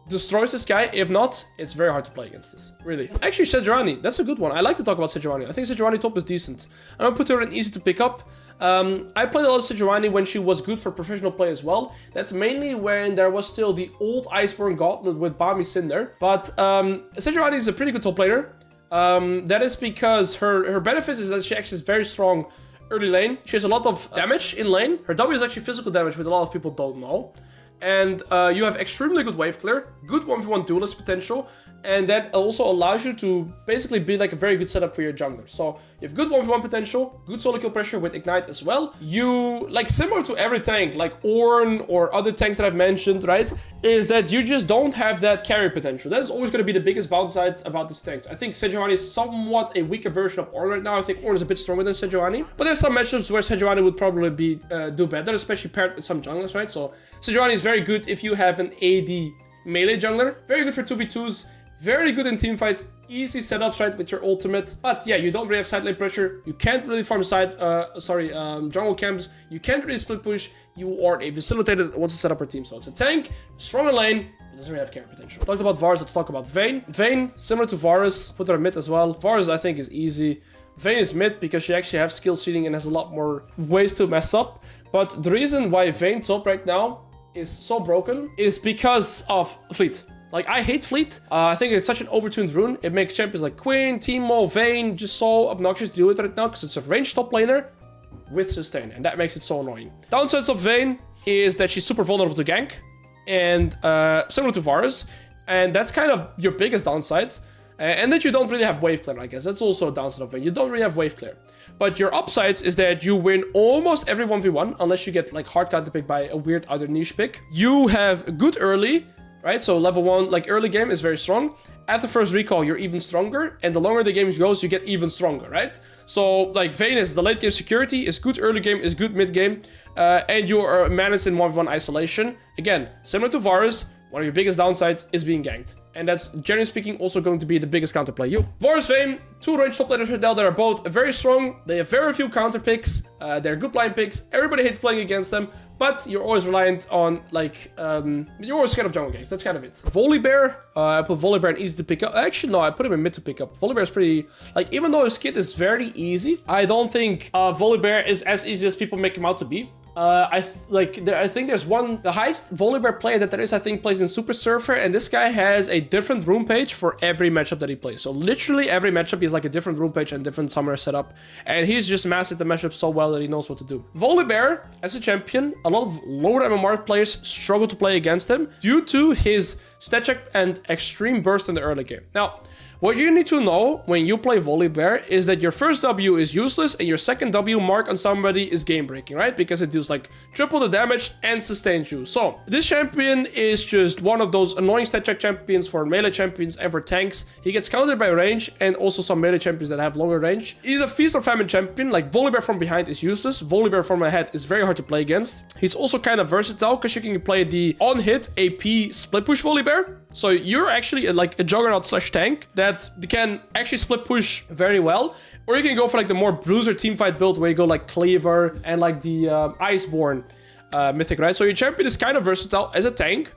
destroys this guy. If not, it's very hard to play against this, really. Actually, Sejuani, that's a good one. I like to talk about Sejuani. I think Sejuani top is decent. I'm gonna put her in easy to pick up. I played a lot of Sejuani when she was good for professional play as well. That's mainly when there was still the old Iceborne Gauntlet with Bami Cinder. But Sejuani is a pretty good top player. That is because her benefits is that she actually is very strong early lane. She has a lot of damage in lane. Her W is actually physical damage, which a lot of people don't know. And you have extremely good wave clear, good 1v1 duelist potential, and that also allows you to basically be like a very good setup for your jungler. So you have good 1v1 potential, good solo kill pressure with Ignite as well. You, like similar to every tank, like Ornn or other tanks that I've mentioned, right, is that you just don't have that carry potential. That is always going to be the biggest downside about these tanks. I think Sejuani is somewhat a weaker version of Ornn right now. I think Ornn is a bit stronger than Sejuani, but there's some matchups where Sejuani would probably be do better, especially paired with some junglers, right? So Sejuani is very good if you have an AD melee jungler, very good for 2v2s, very good in team fights, easy setups, right, with your ultimate. But yeah, you don't really have side lane pressure, you can't really farm jungle camps, you can't really split push, you are a facilitator that wants to set up her team. So it's a tank, strong in lane, but doesn't really have carry potential. Talked about Varus, let's talk about Vayne. Vayne, similar to Varus, put her mid as well. Varus, I think, is easy. Vayne is mid because she actually has skill seeding and has a lot more ways to mess up. But the reason why Vayne top right now is so broken is because of Fleet. Like, I hate Fleet. I think it's such an overtuned rune. It makes champions like Quinn, Teemo, Vayne just so obnoxious to do it right now because it's a ranged top laner with sustain, and that makes it so annoying. Downsides of Vayne is that she's super vulnerable to gank, and similar to Varus, and that's kind of your biggest downside. And that you don't really have wave clear, I guess. That's also a downside of Vayne. You don't really have wave clear. But your upsides is that you win almost every 1v1, unless you get like hard counter pick by a weird other niche pick. You have good early, right? So level 1, like early game is very strong. After first recall, you're even stronger. And the longer the game goes, you get even stronger, right? So like Vayne is the late game security, is good early game, is good mid game. And you are managed in 1v1 isolation. Again, similar to Varus, one of your biggest downsides is being ganked. And that's, generally speaking, also going to be the biggest counterplay you. Varus, Vayne, two range top laners right now that are both very strong. They have very few counter picks. They're good blind picks. Everybody hates playing against them. But you're always reliant on, like, you're always scared of jungle ganks. That's kind of it. Volibear, I put Volibear in easy to pick up. Actually, no, I put him in mid to pick up. Volibear is pretty, like, even though his kit is very easy, I don't think Volibear is as easy as people make him out to be. I think there's the highest Volibear player that there is, I think, plays in Super Surfer, and this guy has a different room page for every matchup that he plays. So literally every matchup is like a different room page and different summoner setup, and he's just mastered the matchup so well that he knows what to do. Volibear, as a champion, a lot of lower MMR players struggle to play against him due to his stat check and extreme burst in the early game. Now, What you need to know when you play Volibear is that your first W is useless and your second W mark on somebody is game breaking, right? Because it deals like triple the damage and sustains you. So this champion is just one of those annoying stat check champions for melee champions and for tanks. He gets countered by range and also some melee champions that have longer range. He's a feast or famine champion. Like Volibear from behind is useless. Volibear from ahead is very hard to play against. He's also kind of versatile because you can play the on-hit AP split push Volibear. So you're actually like a Juggernaut slash tank that can actually split push very well. Or you can go for like the more bruiser teamfight build where you go like Cleaver and like the Iceborne mythic, right? So your champion is kind of versatile as a tank.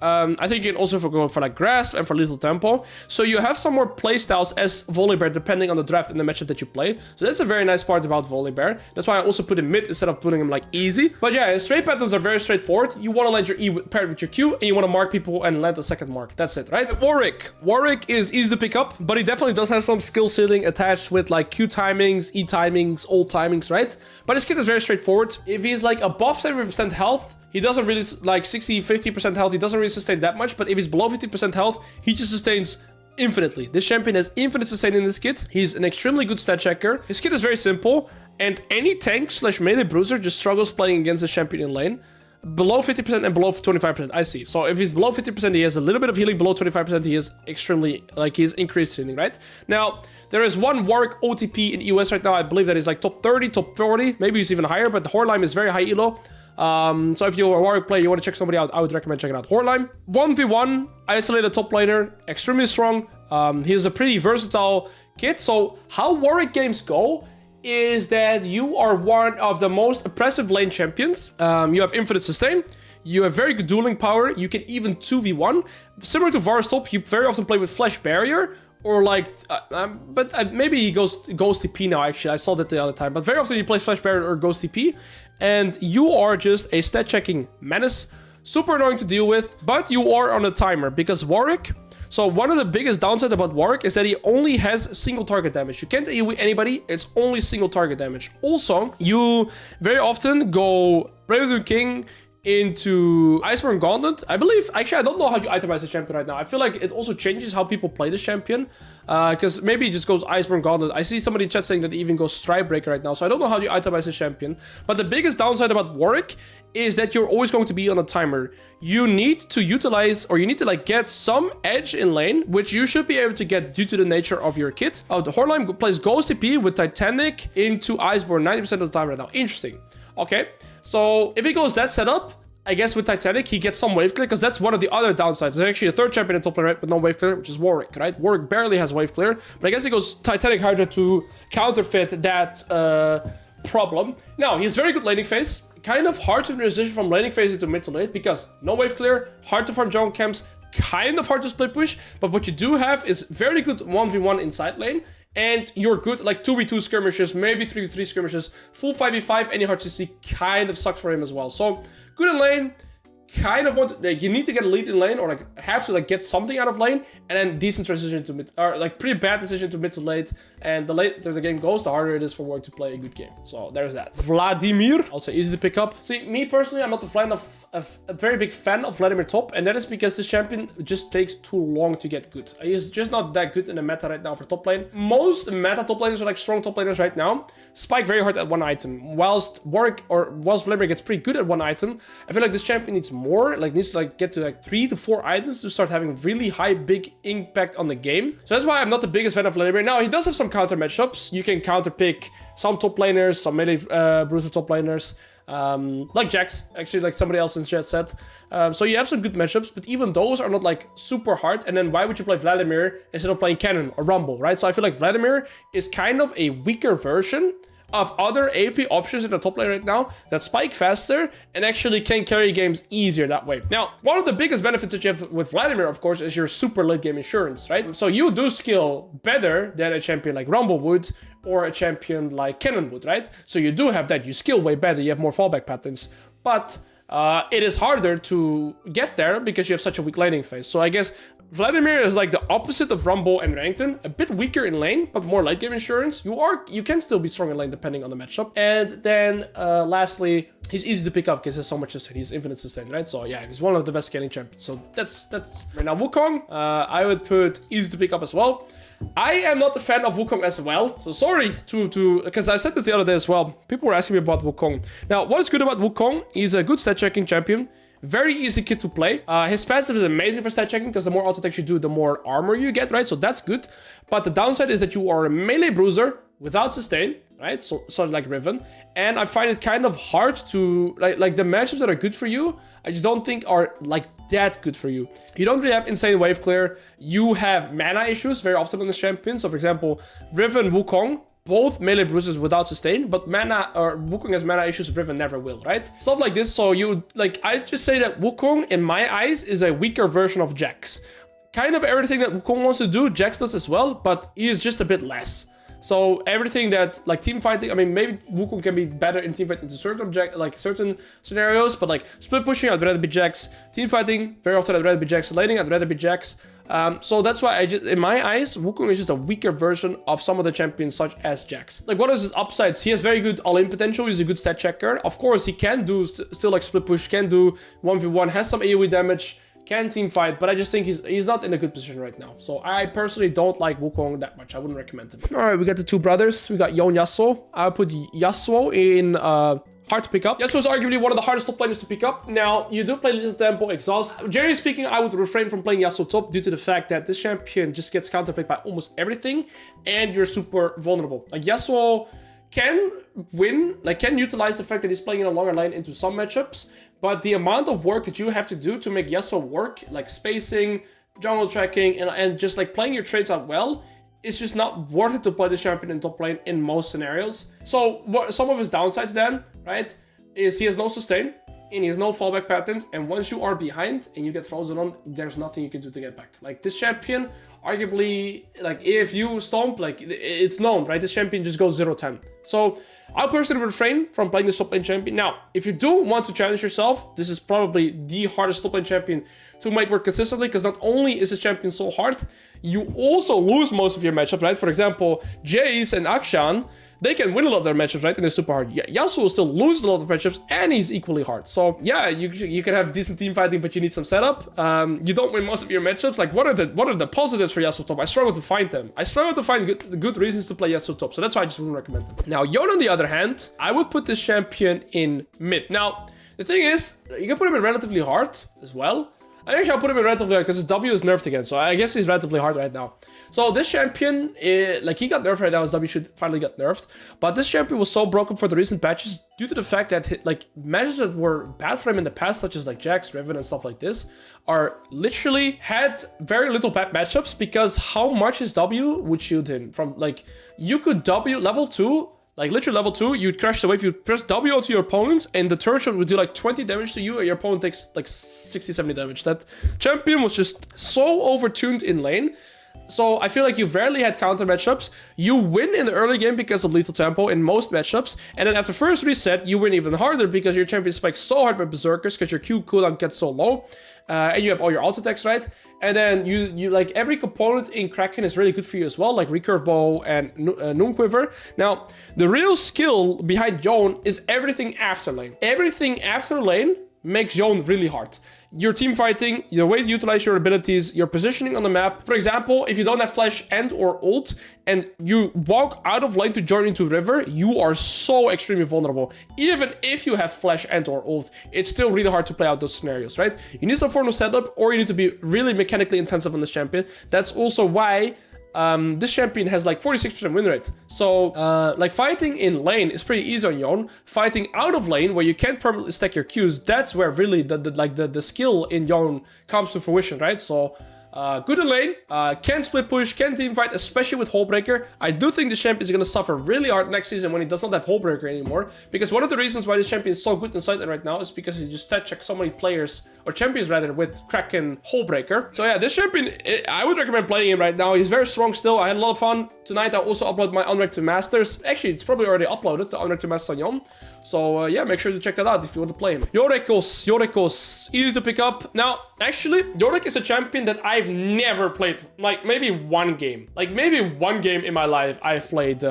I think you can also go for like Grasp and for Lethal Tempo. So you have some more playstyles as Volibear depending on the draft and the matchup that you play. So that's a very nice part about Volibear. That's why I also put him mid instead of putting him like easy. But yeah, his trade patterns are very straightforward. You want to land your E paired with your Q and you want to mark people and land a second mark. That's it, right? Warwick is easy to pick up, but he definitely does have some skill ceiling attached with like Q timings, E timings, ult timings, right? But his kit is very straightforward. If he's like above 70% health, he doesn't really, like 50% health, he doesn't really sustain that much, but if he's below 50% health, he just sustains infinitely. This champion has infinite sustain in his kit. He's an extremely good stat checker. His kit is very simple, and any tank slash melee bruiser just struggles playing against the champion in lane. Below 50% and below 25%, I see. So if he's below 50%, he has a little bit of healing. Below 25%, he is extremely, like, he's increased healing, right? Now, there is one Warwick OTP in EOS right now. I believe that is like top 30, top 40. Maybe he's even higher, but the Horlime is very high elo. So if you're a Warwick player, you want to check somebody out, I would recommend checking out Horlime. 1v1, isolated top laner, extremely strong. He has a pretty versatile kit. So how Warwick games go is that you are one of the most oppressive lane champions. You have infinite sustain. You have very good dueling power. You can even 2v1. Similar to Varus top, you very often play with Flash Barrier. Or like, maybe he goes TP now, actually. I saw that the other time. But very often he plays Flash Barrier or goes TP. And you are just a stat checking menace. Super annoying to deal with. But you are on a timer because Warwick... So one of the biggest downsides about Warwick is that he only has single target damage. You can't AoE anybody, it's only single target damage. Also, you very often go Brave King into Iceborne Gauntlet. I believe, actually, I don't know how you itemize the champion right now. I feel like it also changes how people play this champion. Because maybe it just goes Iceborne Gauntlet. I see somebody in chat saying that it even goes Strikebreaker right now. So I don't know how you itemize this champion. But the biggest downside about Warwick is that you're always going to be on a timer. You need to utilize, or you need to like get some edge in lane, which you should be able to get due to the nature of your kit. Oh, the Horlime plays Ghost TP with Titanic into Iceborne 90% of the time right now. Interesting. Okay, so if he goes that setup, I guess with Titanic, he gets some wave clear, because that's one of the other downsides. There's actually a third champion in top lane, right, with no wave clear, which is Warwick, right? Warwick barely has wave clear, but I guess he goes Titanic Hydra to counterfeit that problem. Now, he has very good laning phase. Kind of hard to transition from laning phase into mid to late, because no wave clear, hard to farm jungle camps, kind of hard to split push, but what you do have is very good 1v1 inside lane, and you're good like 2v2 skirmishes, maybe 3v3 skirmishes, full 5v5, any hard CC kind of sucks for him as well. So good in lane, kind of want to, like, you need to get a lead in lane, or like have to like get something out of lane, and then decent transition to mid, or like pretty bad decision to mid to late, and the later the game goes, the harder it is for Warwick to play a good game. So there's that. Vladimir, also easy to pick up. See, me personally, I'm not a very big fan of Vladimir top, and that is because this champion just takes too long to get good. He's just not that good in the meta right now for top lane. Most meta top laners are like strong top laners right now, spike very hard at one item, whilst Vladimir gets pretty good at one item. I feel like this champion needs more, like needs to like get to like 3 to 4 items to start having really high, big impact on the game. So that's why I'm not the biggest fan of Vladimir. Now, he does have some counter matchups. You can counter pick some top laners, some melee bruiser top laners, like Jax, actually, like somebody else in chat said. So you have some good matchups, but even those are not like super hard. And then why would you play Vladimir instead of playing Kennen or Rumble, right? So I feel like Vladimir is kind of a weaker version of other AP options in the top lane right now that spike faster and actually can carry games easier that way. Now, one of the biggest benefits that you have with Vladimir, of course, is your super late game insurance, right? So you do skill better than a champion like Rumble would, or a champion like Kennen would, right? So you do have that. You skill way better. You have more fallback patterns. But it is harder to get there because you have such a weak laning phase. So I guess Vladimir is like the opposite of Rumble and Renekton, a bit weaker in lane, but more late game insurance. You can still be strong in lane depending on the matchup. And then lastly, he's easy to pick up because he has so much sustain. He's infinite sustain, right? So yeah, he's one of the best scaling champions. So that's right now Wukong. I would put easy to pick up as well. I am not a fan of Wukong as well, so sorry because I said this the other day as well. People were asking me about Wukong. Now, what is good about Wukong? He's a good stat checking champion. Very easy kid to play. His passive is amazing for stat checking because the more auto attacks you do, the more armor you get, right? So that's good. But the downside is that you are a melee bruiser without sustain, right? So like Riven. And I find it kind of hard to, like the matchups that are good for you, I just don't think are like that good for you. You don't really have insane wave clear. You have mana issues very often on this champion. So for example, Riven, Wukong, both melee bruisers without sustain, but mana or Wukong has mana issues, Riven never will, right? Stuff like this. So you like, I just say that Wukong, in my eyes, is a weaker version of Jax. Kind of everything that Wukong wants to do, Jax does as well, but he is just a bit less. So everything that like team fighting, I mean, maybe Wukong can be better in team fighting to certain scenarios, but like split pushing, I'd rather be Jax. Team fighting, very often I'd rather be Jax. Laning, I'd rather be Jax. So that's why in my eyes, Wukong is just a weaker version of some of the champions such as Jax. Like, what is his upsides? He has very good all-in potential. He's a good stat checker. Of course, he can do still like split push, can do 1v1, has some AoE damage, can team fight, but I just think he's not in a good position right now. So I personally don't like Wukong that much. I wouldn't recommend him. All right, we got the two brothers. We got Yon Yasuo. I put Yasuo in hard to pick up. Yasuo is arguably one of the hardest top laners to pick up. Now, you do play Little Tempo, Exhaust. Generally speaking, I would refrain from playing Yasuo top due to the fact that this champion just gets counterpicked by almost everything, and you're super vulnerable. Like, Yasuo can win, like can utilize the fact that he's playing in a longer lane into some matchups, but the amount of work that you have to do to make Yasuo work, like spacing, jungle tracking, and just like playing your trades out well, it's just not worth it to play this champion in top lane in most scenarios. So some of his downsides then, right, is he has no sustain, and he has no fallback patterns, and once you are behind and you get frozen on, there's nothing you can do to get back. Like, this champion, arguably, like, if you stomp, like, it's known, right? This champion just goes 0-10. So, I'll personally refrain from playing this top lane champion. Now, if you do want to challenge yourself, this is probably the hardest top lane champion to make work consistently, because not only is this champion so hard, you also lose most of your matchups, right? For example, Jayce and Akshan, they can win a lot of their matchups, right? And they're super hard. Yasuo will still lose a lot of matchups, and he's equally hard. So yeah, you can have decent team fighting, but you need some setup. You don't win most of your matchups. Like, what are the positives for Yasuo top? I struggle to find them. I struggle to find good reasons to play Yasuo top. So that's why I just wouldn't recommend them. Now, Yon, on the other hand, I would put this champion in mid. Now, the thing is, you can put him in relatively hard as well. Actually, I'll put him in relatively hard because his W is nerfed again. So I guess he's relatively hard right now. So this champion, like, he got nerfed right now. His W should finally get nerfed. But this champion was so broken for the recent patches due to the fact that, like, matches that were bad for him in the past, such as, like, Jax, Riven, and stuff like this, are literally had very little bad matchups because how much his W would shield him from, like, you could W level 2, like literally level 2, you'd crash the wave, you'd press W to your opponents, and the turret shot would do like 20 damage to you, and your opponent takes like 60-70 damage. That champion was just so overtuned in lane. So I feel like you rarely had counter matchups. You win in the early game because of lethal tempo in most matchups, and then after first reset, you win even harder because your champion spikes so hard by berserkers because your Q cooldown gets so low, and you have all your auto attacks, right? And then you like every component in Kraken is really good for you as well, like recurve bow and Noon Quiver. Now, the real skill behind Yon is everything after lane. Everything after lane makes Yon really hard. Your team fighting, your way to utilize your abilities, your positioning on the map. For example, if you don't have flash and or ult, and you walk out of lane to join into river, you are so extremely vulnerable. Even if you have flash and or ult, it's still really hard to play out those scenarios, right? You need some form of setup, or you need to be really mechanically intensive on this champion. That's also why this champion has like 46% win rate. So like fighting in lane is pretty easy on Yon. Fighting out of lane where you can't permanently stack your Qs, that's where really the skill in Yon comes to fruition, right? So good in lane, can split push, can team fight, especially with Hullbreaker. I do think this champion is going to suffer really hard next season when he does not have Hullbreaker anymore, because one of the reasons why this champion is so good in side lane right now is because he just stat checks so many players, or champions rather, with Kraken Hullbreaker. So yeah, this champion, I would recommend playing him right now. He's very strong still. I had a lot of fun. Tonight I also upload my Unranked to Masters. Actually, it's probably already uploaded, the Unranked to Masters on Yon. So yeah, make sure to check that out if you want to play him. Yorickos, easy to pick up. Now, actually, Yorick is a champion that I've never played, like maybe one game. Like maybe one game in my life I've played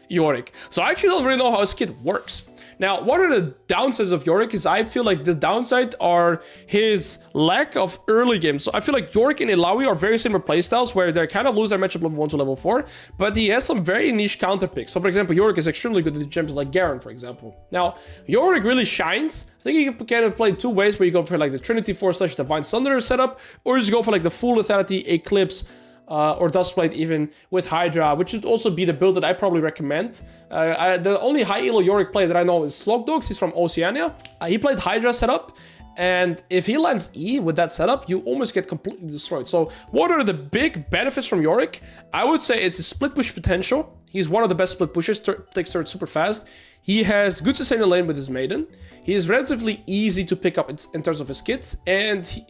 Yorick. So I actually don't really know how his kit works. Now, what are the downsides of Yorick is I feel like the downside are his lack of early game. So I feel like Yorick and Illaoi are very similar playstyles where they kind of lose their matchup level 1 to level 4, but he has some very niche counter picks. So for example, Yorick is extremely good at champions like Garen, for example. Now, Yorick really shines. I think you can kind of play 2 ways where you go for like the Trinity Force / Divine Thunder setup, or you just go for like the full lethality Eclipse or Dustblade even with Hydra, which would also be the build that I probably recommend. The only high elo Yorick player that I know is Slogdogs. He's from Oceania. He played Hydra setup, and if he lands E with that setup, you almost get completely destroyed. So what are the big benefits from Yorick? I would say it's his split push potential. He's one of the best split pushers, takes turret super fast. He has good sustain in lane with his Maiden. He is relatively easy to pick up in terms of his kit. And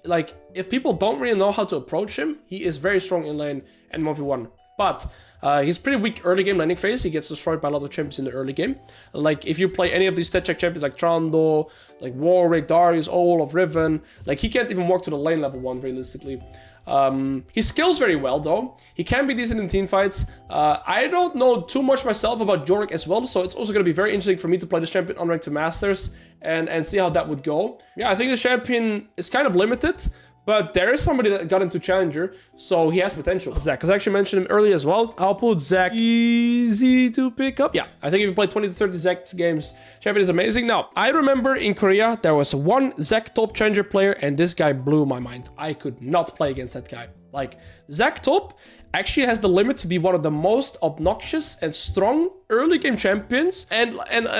if people don't really know how to approach him, he is very strong in lane and 1v1. But he's pretty weak early game laning phase. He gets destroyed by a lot of champions in the early game. Like if you play any of these stat check champions like Trando, like Warwick, Darius, Olaf, Riven, like he can't even walk to the lane level 1 realistically. He skills very well though. He can be decent in team fights. I don't know too much myself about Yorick as well, so it's also going to be very interesting for me to play this champion on Rank to Masters and see how that would go. Yeah, I think this champion is kind of limited, but there is somebody that got into Challenger, so he has potential. Zach, because I actually mentioned him earlier as well. I'll put Zach easy to pick up. Yeah, I think if you play 20 to 30 Zach games, champion is amazing. Now, I remember in Korea, there was one Zach top Challenger player, and this guy blew my mind. I could not play against that guy. Like, Zach top actually has the limit to be one of the most obnoxious and strong early game champions and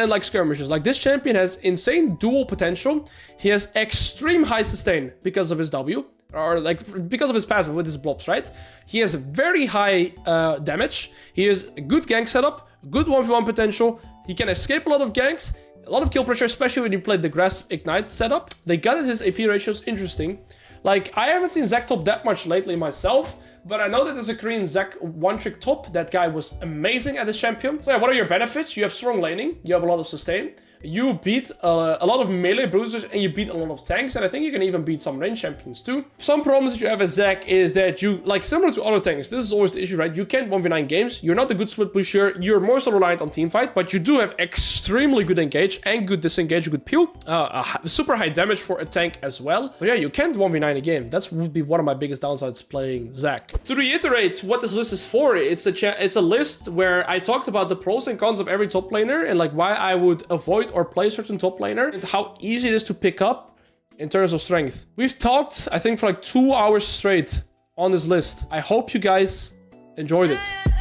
like skirmishers. Like this champion has insane dual potential. He has extreme high sustain because of his W, or like because of his passive with his blobs, right? He has very high damage. He has a good gank setup, good 1v1 potential. He can escape a lot of ganks, a lot of kill pressure, especially when you play the Grasp Ignite setup. They got his AP ratios interesting. Like, I haven't seen Zach top that much lately myself, but I know that there's a Korean Zach one-trick top. That guy was amazing at this champion. So yeah, what are your benefits? You have strong laning, you have a lot of sustain, you beat a lot of melee bruisers, and you beat a lot of tanks, and I think you can even beat some range champions too. Some problems that you have as Zach is that you, like similar to other tanks, this is always the issue, right? You can't 1v9 games, you're not a good split pusher, you're more so reliant on teamfight, but you do have extremely good engage and good disengage, good peel, super high damage for a tank as well. But yeah, you can't 1v9 a game. That would be one of my biggest downsides playing Zach. To reiterate what this list is for, it's a list where I talked about the pros and cons of every top laner and like why I would avoid or play a certain top laner and how easy it is to pick up in terms of strength. We've talked, I think, for like 2 hours straight on this list. I hope you guys enjoyed it.